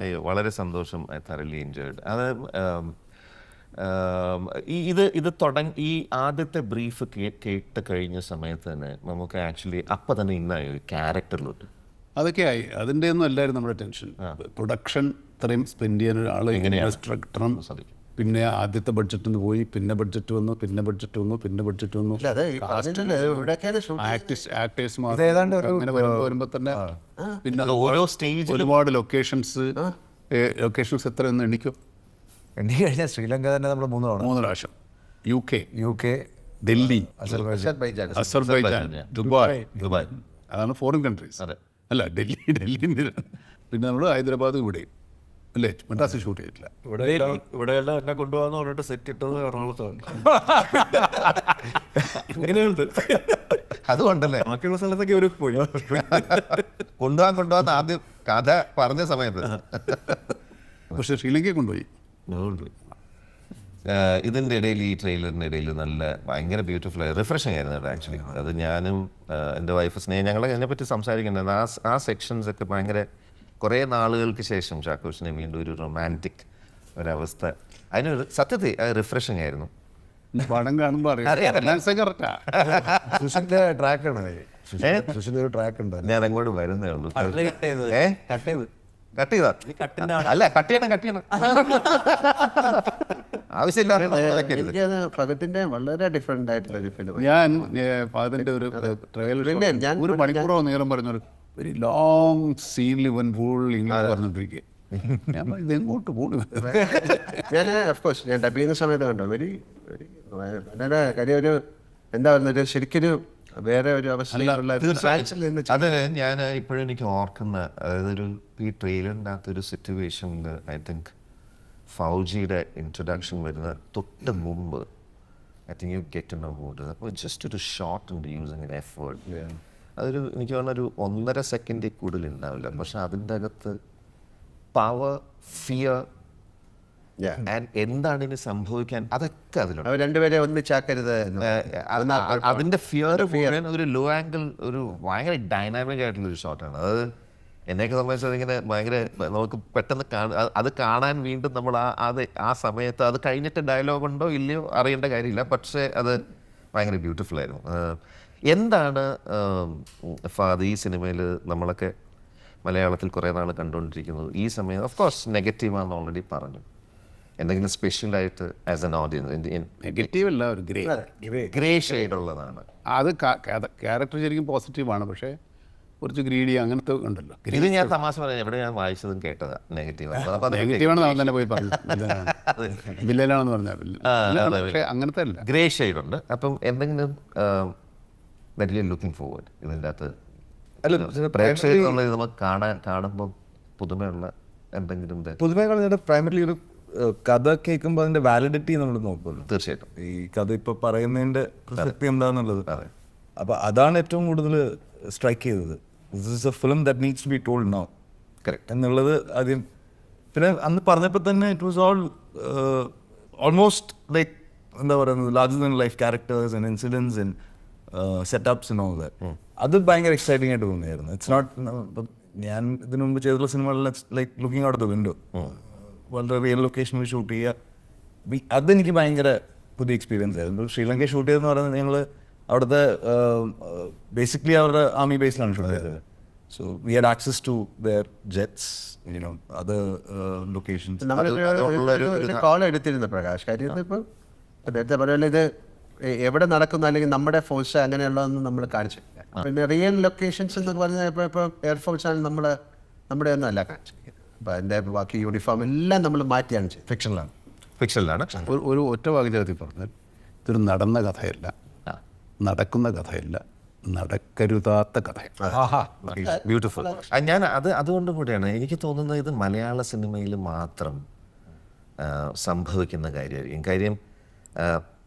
അയ്യോ, വളരെ സന്തോഷം. I thoroughly enjoyed. അത് ഇത് ഈ ആദ്യത്തെ ബ്രീഫ് കേട്ട് കഴിഞ്ഞ സമയത്ത് തന്നെ നമുക്ക് ആക്ച്വലി അപ്പം തന്നെ ഇന്നായി ഒരു ക്യാരക്ടറിലോട്ട്. അതൊക്കെ ആയി. അതിൻ്റെ ഒന്നും അല്ലായിരുന്നു നമ്മുടെ ടെൻഷൻ. പ്രൊഡക്ഷൻ ഇത്രയും സ്പെൻഡ് ചെയ്യാൻ ഒരാൾ കിട്ടണം. പിന്നെ ആദ്യത്തെ ബഡ്ജറ്റിൽ നിന്ന് പോയി, പിന്നെ ബഡ്ജറ്റ് വന്നു, പിന്നെ ബഡ്ജറ്റ് വന്നു, പിന്നെ ബഡ്ജറ്റ് വന്നു. ആക്ടേഴ്സ് അങ്ങനെ വരുമ്പോൾ തന്നെ പിന്നെ ഓരോ സ്റ്റേജ് ഒരുപാട് ലൊക്കേഷൻസ് എത്രയൊന്നും എണ്ണിക്കും. എണ്ണി കഴിഞ്ഞാൽ ശ്രീലങ്ക തന്നെ നമ്മൾ 3 പ്രാവശ്യം. UK, Delhi, Azerbaijan, Dubai. അതാണ് ഫോറിൻ കൺട്രീസ്. അല്ല, ഡൽഹി. പിന്നെ നമ്മൾ ഹൈദരാബാദ് ഇവിടെയും അല്ലേ, മദ്രാസ് ഷൂട്ട് ചെയ്തിട്ടില്ല. ഇവിടെയെല്ലാം എന്നെ കൊണ്ടുപോകാന്ന് പറഞ്ഞിട്ട് സെറ്റ് ഇട്ടത് എറണാകുളത്താണ്. അതുകൊണ്ടല്ലേ ബാക്കിയുള്ള സ്ഥലത്തൊക്കെ ഒരു പോയി കൊണ്ടുപോകാൻ ആദ്യം കഥ പറഞ്ഞ സമയത്ത്. പക്ഷെ ശ്രീലങ്കയെ കൊണ്ടുപോയി. ഇതിൻ്റെ ഇടയിൽ, ഈ ട്രെയിലറിൻ്റെ ഇടയിൽ ഭയങ്കര ബ്യൂട്ടിഫുൾ റിഫ്രഷിംഗ് ആയിരുന്നു കേട്ടോ ആക്ച്വലി. അത് ഞാനും എൻ്റെ വൈഫ് സ്നേഹം ഞങ്ങൾ അതിനെപ്പറ്റി സംസാരിക്കുന്നുണ്ട്. ആ സെക്ഷൻസ് ഒക്കെ ഭയങ്കര കുറേ നാളുകൾക്ക് ശേഷം ചാക്കോച്ചിനെ വീണ്ടും ഒരു റൊമാൻറ്റിക് ഒരവസ്ഥ. അതിനൊരു സത്യത്തിൽ റിഫ്രഷിംഗ് ആയിരുന്നു. പടം കാണുമ്പോൾ സുഷിന്റെ ട്രാക്കാണ്. സുഷിന്റെ ഒരു ട്രാക്ക് ഉണ്ട്. ഞാൻ അങ്ങോട്ട് വരുന്നേ ഉള്ളൂ. കട്ട് ചെയ്താ അല്ല, കട്ട് ചെയ്യണം. ആവശ്യമില്ല. എനിക്കത് ഭഗത്തിന്റെ വളരെ ഡിഫറെന്റ് ആയിട്ടുള്ള ഒരു ഫിലിം. ഞാൻ അതിൻ്റെ ഒരു ട്രെയിലർ ഒരു മണിക്കൂറോ നേരം പറഞ്ഞൊരു വെരി ലോങ് സീനിൽ ഇവൻ ഫുൾ ഇംഗ്ലീഷ് പറഞ്ഞിട്ടിരിക്കുക. ഇതെങ്ങോട്ട് പോണു? ഞാൻ ഓഫ്കോഴ്സ് ഞാൻ ഡബ് ചെയ്യുന്ന സമയത്ത് കണ്ടോ വെരി വളരെ കാര്യം ഒരു എന്താ പറയുന്നത്, ശരിക്കൊരു വേറെ ഒരു അവസ്ഥയിലുള്ള. അത് ഞാൻ ഇപ്പോഴും എനിക്ക് ഓർക്കുന്ന, അതായത് ഈ ട്രെയിലറിൻ്റെ അകത്തൊരു സിറ്റുവേഷനിൽ ഐ തിങ്ക് ഫൗജിയുടെ ഇൻട്രൊഡക്ഷൻ വരുന്ന തൊട്ട് മുമ്പ് I think you get in A mood. അപ്പോൾ ജസ്റ്റ് ഒരു ഷോർട്ട് ഉണ്ട് യൂസിങ് എൻ എഫേർട്ട്. അതൊരു എനിക്ക് പറഞ്ഞൊരു 1.5 സെക്കൻഡിൽ കൂടുതൽ ഉണ്ടാവില്ല. പക്ഷെ അതിൻ്റെ അകത്ത് പവർ, ഫിയർ ആൻഡ് എന്താണ് ഇനി സംഭവിക്കാൻ, അതൊക്കെ അതിലുണ്ട്. അവർ രണ്ടുപേരെ ഒന്നിച്ചാക്കരുത്. അതിൻ്റെ ഫിയർ ഒരു ലോ ആംഗിൾ, ഒരു ഭയങ്കര ഡൈനാമിക് ആയിട്ടുള്ളൊരു ഷോട്ടാണ്. അത് എന്നെയൊക്കെ സംബന്ധിച്ചത് ഇങ്ങനെ ഭയങ്കര നമുക്ക് പെട്ടെന്ന് അത് കാണാൻ വീണ്ടും നമ്മൾ ആ സമയത്ത് അത് കഴിഞ്ഞിട്ട് ഡയലോഗ് ഉണ്ടോ ഇല്ലയോ അറിയേണ്ട കാര്യമില്ല. പക്ഷേ അത് ഭയങ്കര ബ്യൂട്ടിഫുൾ ആയിരുന്നു. എന്താണ് ഫാദി ഈ സിനിമയിൽ നമ്മളൊക്കെ മലയാളത്തിൽ കുറേ നാൾ കണ്ടുകൊണ്ടിരിക്കുന്നത്, ഈ സമയം ഓഫ് കോഴ്സ് നെഗറ്റീവാണെന്ന് ഓൾറെഡി പറഞ്ഞു. എന്തെങ്കിലും സ്പെഷ്യലായിട്ട് ആസ് എൻ ഓഡിയൻസ്? നെഗറ്റീവ് അല്ല, ഒരു ഗ്രേ ഷെയ്ഡ് ഉള്ളതാണ്. അത് ക്യാരക്ടർ ശരിക്കും പോസിറ്റീവാണ്. പക്ഷേ കുറച്ച് ഗ്രീഡി അങ്ങനത്തെ ഉണ്ടല്ലോ. ഇത് ഞാൻ തമാശ പറയാം, എവിടെ ഞാൻ വായിച്ചതും കേട്ടതാ നെഗറ്റീവാണ്. നെഗറ്റീവാണെന്ന് അവൻ തന്നെ പോയി പറഞ്ഞു. വില്ലനാണെന്ന് പറഞ്ഞാൽ പക്ഷേ അങ്ങനത്തെ അല്ല, ഗ്രേ ഷെയ്ഡ് ഉണ്ട്. അപ്പം എന്തെങ്കിലും വെരി ലുക്കിംഗ് ഫോർവേഡ് ഇതിൻ്റെ അകത്ത് പ്രേക്ഷകർക്കുള്ളത് നമുക്ക് കാണുമ്പോൾ പുതുമയുള്ള എന്തെങ്കിലും പുതുമ പ്രൈമറിലി ഒരു കഥ കേൾക്കുമ്പോൾ അതിന്റെ വാലിഡിറ്റി നമ്മൾ നോക്കുമല്ലോ. തീർച്ചയായിട്ടും ഈ കഥ ഇപ്പൊ പറയുന്നതിന്റെ പ്രസക്തി എന്താന്നുള്ളത്. അപ്പൊ അതാണ് ഏറ്റവും കൂടുതൽ സ്ട്രൈക്ക് ചെയ്തത്. This is a film that needs to be told now എന്നുള്ളത് ആദ്യം. പിന്നെ അന്ന് പറഞ്ഞപ്പോൾ തന്നെ ഇറ്റ് വാസ് ഓൾമോസ്റ്റ് ലൈക്ക് എന്താ പറയുന്നത്, larger than life characters and incidents and setups and all that. അത് ഭയങ്കര എക്സൈറ്റിംഗ് ആയിട്ട് തോന്നിയായിരുന്നു. ഇറ്റ്സ് നോട്ട്, ഞാൻ ഇതിനു മുമ്പ് ചെയ്തിട്ടുള്ള സിനിമകളിൽ like looking out the window, വളരെ റിയൽ ലൊക്കേഷനിൽ ഷൂട്ട് ചെയ്യുക. അതെനിക്ക് ഭയങ്കര പുതിയ എക്സ്പീരിയൻസ് ആയിരുന്നു. ശ്രീലങ്ക ഷൂട്ട് ചെയ്തെന്ന് പറയുന്നത് ഞങ്ങൾ അവിടുത്തെ ബേസിക്കലി അവരുടെ ആർമി ബേസിലാണ് ഷൂട്ട് ചെയ്തത്. So we had access to their jets, other locations. നമ്മളൊരു കോൾ എടുത്തിരുന്നു പ്രകാശ്. കാര്യം ഇപ്പം നേരത്തെ പറയുന്നത് ഇത് എവിടെ നടക്കുന്നു അല്ലെങ്കിൽ നമ്മുടെ ഫോഴ്സ് അങ്ങനെയുള്ളതൊന്നും നമ്മൾ കാണിച്ചിട്ടില്ല. പിന്നെ റിയൽ ലൊക്കേഷൻസ് എന്ന് പറഞ്ഞാൽ ഇപ്പോൾ എയർഫോഴ്സ് ആണ് നമ്മൾ നമ്മുടെ ഒന്നും അല്ല കാണിച്ചിരിക്കുന്നത്. അപ്പോൾ അതിൻ്റെ ബാക്കി യൂണിഫോം എല്ലാം നമ്മൾ മാറ്റിയാണ് ചെയ്തത്. ഫിക്ഷനിലാണ് ഒരു ഒറ്റ വാക്യത്തിൽ പറഞ്ഞാൽ ഇതൊരു നടന്ന കഥയല്ല, നടക്കുന്ന കഥയല്ല, നടക്കരുതാത്ത കഥയാണ്. ബ്യൂട്ടിഫുൾ. ഞാൻ അതുകൊണ്ട് കൂടിയാണ് എനിക്ക് തോന്നുന്നത് ഇത് മലയാള സിനിമയിൽ മാത്രം സംഭവിക്കുന്ന കാര്യമായിരിക്കും. കാര്യം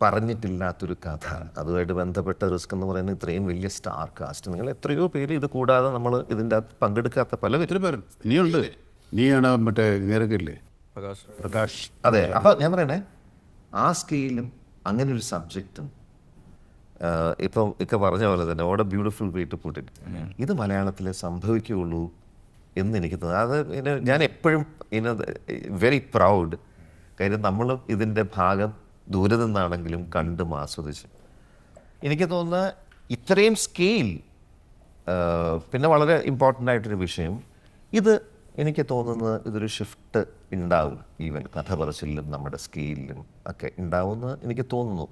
പറഞ്ഞിട്ടില്ലാത്തൊരു കഥ, അതുമായിട്ട് ബന്ധപ്പെട്ട റിസ്ക് എന്ന് പറയുന്നത് ഇത്രയും വലിയ സ്റ്റാർ കാസ്റ്റ്, നിങ്ങൾ എത്രയോ പേര് ഇത് കൂടാതെ നമ്മൾ ഇതിൻ്റെ അകത്ത് പങ്കെടുക്കാത്ത പല പേര് ഇനിയുണ്ട്. നീയാണ് മറ്റേ ഇങ്ങനെയൊക്കെ പ്രകാശ്. അതെ. അപ്പോൾ ഞാൻ പറയണേ, ആ സ്കെയിലും അങ്ങനെ ഒരു സബ്ജക്റ്റും ഇപ്പം ഒക്കെ പറഞ്ഞ പോലെ തന്നെ ഓടെ beautiful way to put it, ഇത് മലയാളത്തിലെ സംഭവിക്കുകയുള്ളൂ എന്ന് എനിക്ക് തോന്നുന്നു. അത് ഞാൻ എപ്പോഴും വെരി പ്രൗഡ്. കാര്യം നമ്മൾ ഇതിൻ്റെ ഭാഗം ദൂരെ നിന്നാണെങ്കിലും കണ്ടും ആസ്വദിച്ച്. എനിക്ക് തോന്നുന്ന ഇത്രയും സ്കെയിൽ, പിന്നെ വളരെ ഇമ്പോർട്ടൻ്റ് ആയിട്ടൊരു വിഷയം, ഇത് എനിക്ക് തോന്നുന്നത് ഇതൊരു ഷിഫ്റ്റ് ഉണ്ടാവും. ഈവൻ കഥ പറച്ചിലും നമ്മുടെ സ്കെയിലും ഒക്കെ ഉണ്ടാവുമെന്ന് എനിക്ക് തോന്നുന്നു.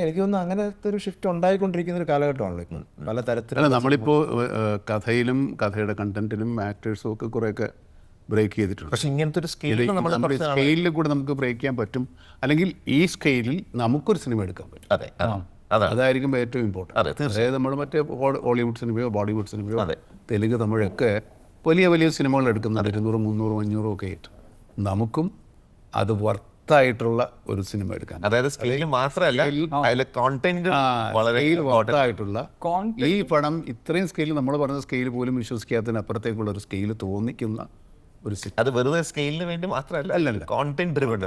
എനിക്ക് തോന്നുന്നു അങ്ങനത്തെ ഒരു ഷിഫ്റ്റ് ഉണ്ടായിക്കൊണ്ടിരിക്കുന്ന ഒരു കാലഘട്ടമാണല്ലോ ഇപ്പോൾ. പല അല്ല, നമ്മളിപ്പോൾ കഥയിലും കഥയുടെ കണ്ടന്റിലും ആക്ടേഴ്സും ഒക്കെ കുറേയൊക്കെ ബ്രേക്ക് ചെയ്തിട്ടുണ്ട്. പക്ഷെ ഇങ്ങനത്തെ ഒരു സ്കെയിലിൽ നമ്മുടെ സ്കെയിലിൽ കൂടെ നമുക്ക് ബ്രേക്ക് ചെയ്യാൻ പറ്റും, അല്ലെങ്കിൽ ഈ സ്കെയിലിൽ നമുക്കൊരു സിനിമ എടുക്കാൻ പറ്റും. അതെ, അതാണ് അതായിരിക്കും ഏറ്റവും ഇമ്പോർട്ടൻറ്റ്. അതായത് നമ്മൾ മറ്റേ ഹോളിവുഡ് സിനിമയോ ബോളിവുഡ് സിനിമയോ തെലുങ്ക് തമിഴൊക്കെ വലിയ വലിയ സിനിമകൾ എടുക്കുന്നുണ്ട്, 200, 300, 500 ഒക്കെ ആയിട്ട്. നമുക്കും അത് വർത്തായിട്ടുള്ള ഒരു സിനിമ എടുക്കാൻ, അതായത് സ്കെയിൽ മാത്രമല്ല അതിലെ കോണ്ടന്റ് വളരെ വർത്തായിട്ടുള്ള ഈ പടം ഇത്രയും സ്കെയിൽ, നമ്മൾ പറഞ്ഞ സ്കെയിൽ പോലും വിശ്വസിക്കാത്തതിനപ്പുറത്തേക്കുള്ള ഒരു സ്കെയിൽ തോന്നിക്കുന്ന ഒരു സിനിമ. അത് വെറുതെ സ്കെയിലിന് വേണ്ടി മാത്രമല്ല, കോണ്ടന്റ് ഡ്രിവൺ.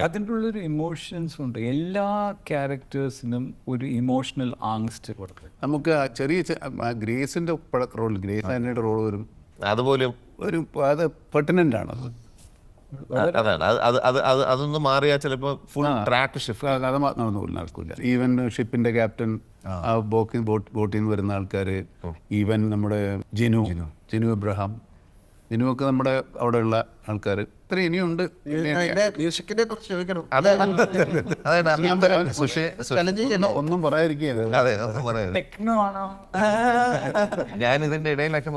അതിൻ്റെ ഉള്ളൊരു ഇമോഷൻസ് ഉണ്ട്. എല്ലാ ക്യാരക്ടേഴ്സിനും ഒരു ഇമോഷണൽ ആങ്സ്റ്റ് കൊടുക്കും. നമുക്ക് ആ ചെറിയ ഗ്രേസിൻ്റെ റോൾ, ഗ്രേസ് ആൻഡ് റോൾ വരും, അതുപോലും ഒരു അത് പെർട്ടിനൻ്റ് ആണ്. അതാണ് അതൊന്നും മാറിയാൽ ചിലപ്പോൾ ഫുൾ ട്രാക്ക് ഷിഫ്റ്റ് കഥ നടക്കില്ല. ഈവൻ ഷിപ്പിൻ്റെ ക്യാപ്റ്റൻ, ബോട്ടിൽ നിന്ന് വരുന്ന ആൾക്കാർ, ഈവൻ നമ്മുടെ ജിനു എബ്രഹാം, ജിനുവൊക്കെ നമ്മുടെ അവിടെയുള്ള ആൾക്കാർ ഇത്ര ഇനിയുണ്ട്. മ്യൂസിക്കിനെ കുറിച്ച് ചോദിക്കണം. ഒന്നും പറയാതിരിക്കുകയാണ്. ഞാൻ ഇതിന്റെ ഇടയിലൊക്കെ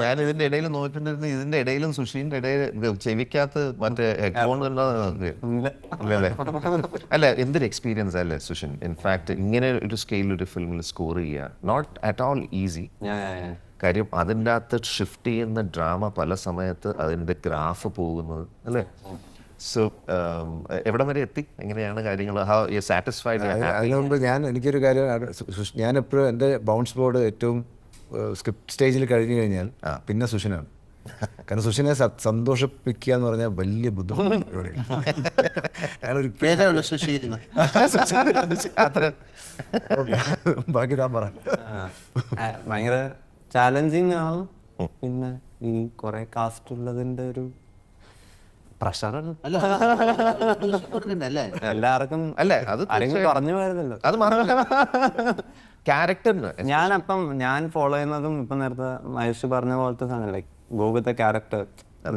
ഞാൻ ഇതിന്റെ ഇടയിൽ നോക്കിണ്ടിരുന്ന, ഇതിന്റെ ഇടയിലും സുഷീന്റെ ഇടയിൽ ചെവിക്കകത്ത് മറ്റേ ഹെഡ്ഫോൺ അല്ല, എന്തൊരു എക്സ്പീരിയൻസ് അല്ലേ സുഷിൻ. ഇൻഫാക്ട് ഇങ്ങനെ ഒരു സ്കെയിൽ ഒരു ഫിലിമിൽ സ്കോർ ചെയ്യുക നോട്ട് അറ്റ് ഓൾ ഈസി. കാര്യം അതിൻ്റെ അകത്ത് ഷിഫ്റ്റ് ചെയ്യുന്ന ഡ്രാമ പല സമയത്ത് അതിൻ്റെ ഗ്രാഫ് പോകുന്നത് അല്ലേ. സോ എവിടെ വരെ എത്തി, എങ്ങനെയാണ് കാര്യങ്ങൾ, ഹൗ യു സാറ്റിസ്ഫൈഡ്? അതിനുമുമ്പ് എനിക്കൊരു കാര്യം, ഞാനെപ്പോഴും എൻ്റെ ബൗൺസ് ബോർഡ് ഏറ്റവും സ്ക്രിപ്റ്റ് സ്റ്റേജിൽ കഴിഞ്ഞു കഴിഞ്ഞാൽ പിന്നെ സുഷിനാണ്. കാരണം സുഷിനെ സന്തോഷിപ്പിക്കുക എന്ന് പറഞ്ഞാൽ വലിയ ബുദ്ധിമുട്ടാണ്. ബാക്കി താൻ പറ. ഭയങ്കര ചാലഞ്ചിങ് ആണ്. പിന്നെ ഈ കുറെ കാസ്റ്റ് ഉള്ളതിന്റെ ഒരു പ്രഷറാണ് എല്ലാവർക്കും. അല്ലേ, അത് ആരെങ്കിലും പറഞ്ഞു പോയതല്ലോ. അത് ക്യാരക്ടറിന് ഞാൻ ഫോളോ ചെയ്യുന്നതും ഇപ്പൊ നേരത്തെ മഹേഷ് പറഞ്ഞ പോലത്തെ സാധനം, like go with the character,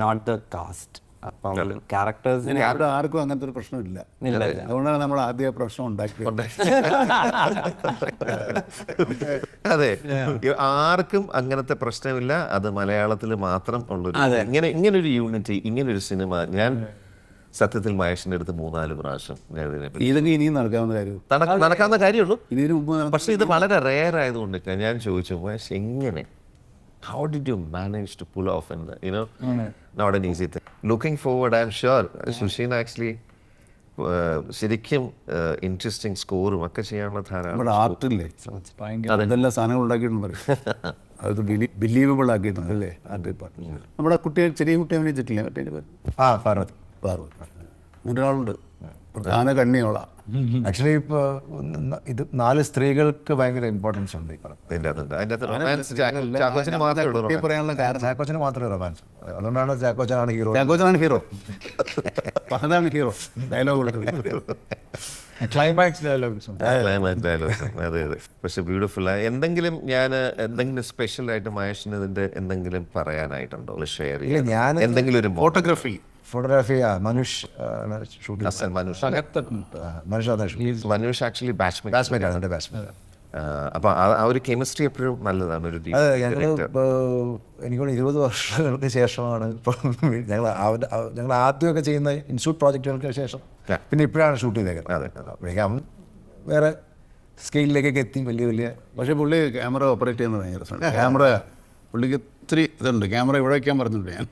not the cast. അപ്പം ക്യാരക്ടേഴ്സിന് ആർക്കും അങ്ങനത്തെ ഒരു പ്രശ്നമില്ല. അതുകൊണ്ടാണ് നമ്മൾ ആദ്യ പ്രശ്നം ഉണ്ടാക്കിയത്. അതെ, ആർക്കും അങ്ങനത്തെ പ്രശ്നമില്ല. അത് മലയാളത്തിൽ മാത്രം ഉള്ളൊരു ഇങ്ങനൊരു യൂണിറ്റി, ഇങ്ങനൊരു സിനിമ. ഞാൻ സത്യത്തിൽ മഹേഷിന്റെ അടുത്ത് 3-4 പ്രാവശ്യം ഇതൊക്കെ ഇനിയും നടക്കാവുന്ന കാര്യം, നടക്കാവുന്ന കാര്യമുള്ളൂ. ഇതിനു മുമ്പ്. പക്ഷെ ഇത് വളരെ റെയർ ആയതുകൊണ്ട് ഞാൻ ചോദിച്ചു, മഹേഷ് എങ്ങനെ, how did you manage to pull off and not an easy thing. Looking forward, I'm sure Sushin actually ശരിക്കും ഇൻട്രസ്റ്റിംഗ് സ്കോറും ഒക്കെ ചെയ്യാനുള്ള ധാരാളം നമ്മുടെ ആർട്ടില്ലേ അതെല്ലാം സാധനങ്ങൾ ഉണ്ടാക്കിയിട്ടുണ്ട് പറയും. അത് ബിലീവബിൾ ആക്കിയിട്ടുണ്ട് അല്ലേ. അത് നമ്മുടെ കുട്ടിയെ ചെറിയ കുട്ടി അഭിനയിച്ചിട്ടില്ലേ മറ്റേ പാർവതി. ഒരാളുണ്ട് പ്രധാന കണ്ണിയോള. ആക്ച്വലി ഇപ്പോൾ ഇത് 4 സ്ത്രീകൾക്ക് ഭയങ്കര ഇമ്പോർട്ടൻസ് ഉണ്ട് ഈ പടം. പറയാനുള്ള കാരണം ചാക്കോച്ചന് മാത്രമേ റൊമാൻസ്, അതുകൊണ്ടാണ് ചാക്കോച്ചനാണ് ഹീറോ. ചാക്കോച്ചനാണ് ഹീറോ, അതാണ് ഹീറോ. Dialogue climax dialogues. അതെ. പക്ഷെ ബ്യൂട്ടിഫുൾ. എന്തെങ്കിലും സ്പെഷ്യൽ ആയിട്ട് മഹേഷിന് ഇതിന്റെ എന്തെങ്കിലും പറയാനായിട്ടുണ്ടോ, ഷെയർ ചെയ്യാൻ? ഞാൻ എന്തെങ്കിലും ഒരു photography Manush shooting. Manush actually batsman. അപ്പോൾ ആ ഒരു കെമിസ്ട്രി എപ്പോഴും നല്ലതാണ് ഒരു അതെ ഞങ്ങൾ എനിക്കൊണ്ട് 20 വർഷങ്ങൾക്ക് ശേഷമാണ് ഇപ്പോൾ ഞങ്ങൾ ആദ്യമൊക്കെ ചെയ്യുന്ന ഇൻസ്റ്റിറ്റ്യൂട്ട് പ്രോജക്റ്റുകൾക്ക് ശേഷം പിന്നെ ഇപ്പോഴാണ് ഷൂട്ട് ചെയ്തേക്കുന്നത്. അതെ. അപ്പോഴേക്കും അവൻ വേറെ സ്കെയിലിലേക്കൊക്കെ എത്തി വലിയ പക്ഷേ പുള്ളി ക്യാമറ ഓപ്പറേറ്റ് ചെയ്യുന്നത് ഭയങ്കര രസമാണ്. ക്യാമറ പുള്ളിക്ക് ഇത്തിരി ഇതുണ്ട്. ക്യാമറ ഇവിടെ വയ്ക്കാൻ പറഞ്ഞിട്ടുണ്ട് ഞാൻ.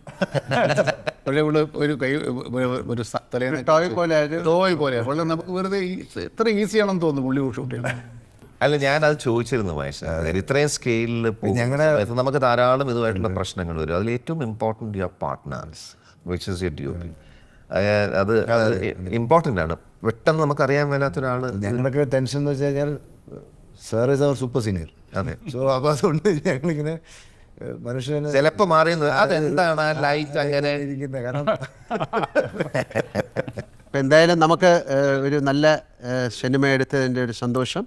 പക്ഷേ ഇവിടെ ഒരു കൈ ഒരു തലേന്ന് ടോയ് പോലെ ടോയ് പോലെ പുള്ളി നമുക്ക് വെറുതെ എത്ര ഈസിയാണെന്ന് തോന്നുന്നു പുള്ളി ഷൂട്ട് ചെയ്യണം. അല്ല ഞാനത് ചോദിച്ചിരുന്നു മഹേഷ്. ഇത്രയും സ്കെയിലിൽ നമുക്ക് ധാരാളം ഇതുമായിട്ടുള്ള പ്രശ്നങ്ങൾ വരും. അതിൽ ഏറ്റവും important your partners which is your duty. അത് ഇമ്പോർട്ടൻ്റ് ആണ്. പെട്ടെന്ന് നമുക്കറിയാൻ മേലാത്ത ഒരാൾ. ഞങ്ങളൊക്കെ ടെൻഷൻ എന്ന് വെച്ച് കഴിഞ്ഞാൽ sir is our super senior. അതെ. സോ അപ്പോൾ അതുകൊണ്ട് ഞങ്ങളിങ്ങനെ മനുഷ്യന് ചിലപ്പോൾ മാറിയുന്നത് അതെന്താണ് ലൈറ്റ് അങ്ങനെ ഇരിക്കുന്നത്. കാരണം അപ്പം എന്തായാലും നമുക്ക് ഒരു നല്ല സിനിമ എടുത്തതിൻ്റെ ഒരു സന്തോഷം,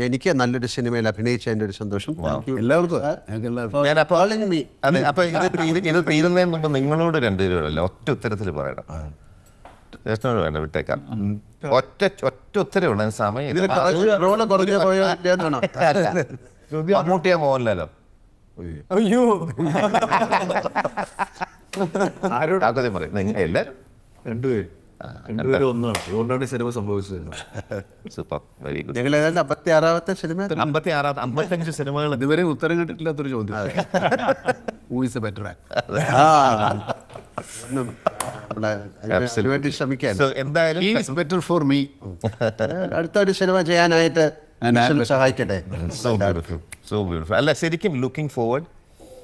എനിക്ക് നല്ലൊരു സിനിമയിൽ അഭിനയിച്ചതിൻ്റെ ഒരു സന്തോഷം. എല്ലാവർക്കും ഞങ്ങൾക്ക് എല്ലാവർക്കും ഞാനപ്പോൾ അതെ. അപ്പോൾ ഇത് തീരുന്നതിന് മുമ്പ് നിങ്ങളോട് രണ്ടുപേരുമല്ല ഒറ്റ ഉത്തരത്തിൽ പറയണം. ജേഷ്ഠനോട് വേണ്ട വിട്ടേക്കാം. ഒറ്റ ഉത്തരവുള്ള സമയം റോള് കുറഞ്ഞു പോയോ ഇല്ലയെന്നാണോ? മമ്മൂട്ടിയോ മോഹൻലാലോ? അയ്യോ ആരോട് പറയും എല്ലാവരും രണ്ടുപേരും ഒന്നാണ്. അതുകൊണ്ടാണ് സിനിമ സംഭവിച്ചത്. Super, very good. ഞങ്ങൾ ഏതാണ്ട് 56ാമത്തെ സിനിമ 55 സിനിമകൾ ഇതുവരെ ഉത്തരം കിട്ടിയിട്ടില്ലാത്തൊരു ചോദ്യം. Who is A better actor? വേണ്ടി ശ്രമിക്കാൻ. So, എന്തായാലും ഈസ് ബെറ്റർ ഫോർ മീ. അടുത്തൊരു സിനിമ ചെയ്യാനായിട്ട് ഈശ്വരൻ സഹായിക്കട്ടെ. So beautiful, so beautiful. അല്ല ശരിക്കും ലുക്കിംഗ് ഫോർവേഡ്.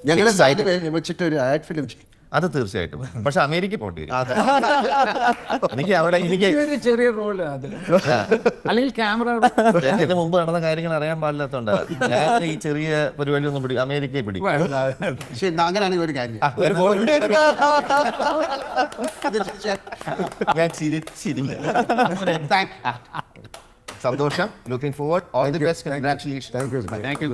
ഞങ്ങൾ വെച്ചിട്ട് ഒരു ആഡ് ഫിലിം ചെയ്യും. അത് തീർച്ചയായിട്ടും. പക്ഷെ അമേരിക്ക പോകേണ്ടി വരും. എനിക്ക് അവിടെ ഒരു ചെറിയ റോള് അതിൽ, അല്ലെങ്കിൽ ക്യാമറ ഇതിന് മുമ്പ് നടന്ന കാര്യങ്ങൾ അറിയാൻ പാടില്ലാത്തതുകൊണ്ട് ഞാൻ ഈ ചെറിയ പരിപാടി ഒന്നും അമേരിക്കയെ പിടിക്കും. പക്ഷേ അങ്ങനെയാണെങ്കിൽ ഒരു കാര്യം ഞാൻ ചിരിച്ചിരിക്കും. സന്തോഷം. Looking forward. All the best. Congratulation. Thank you.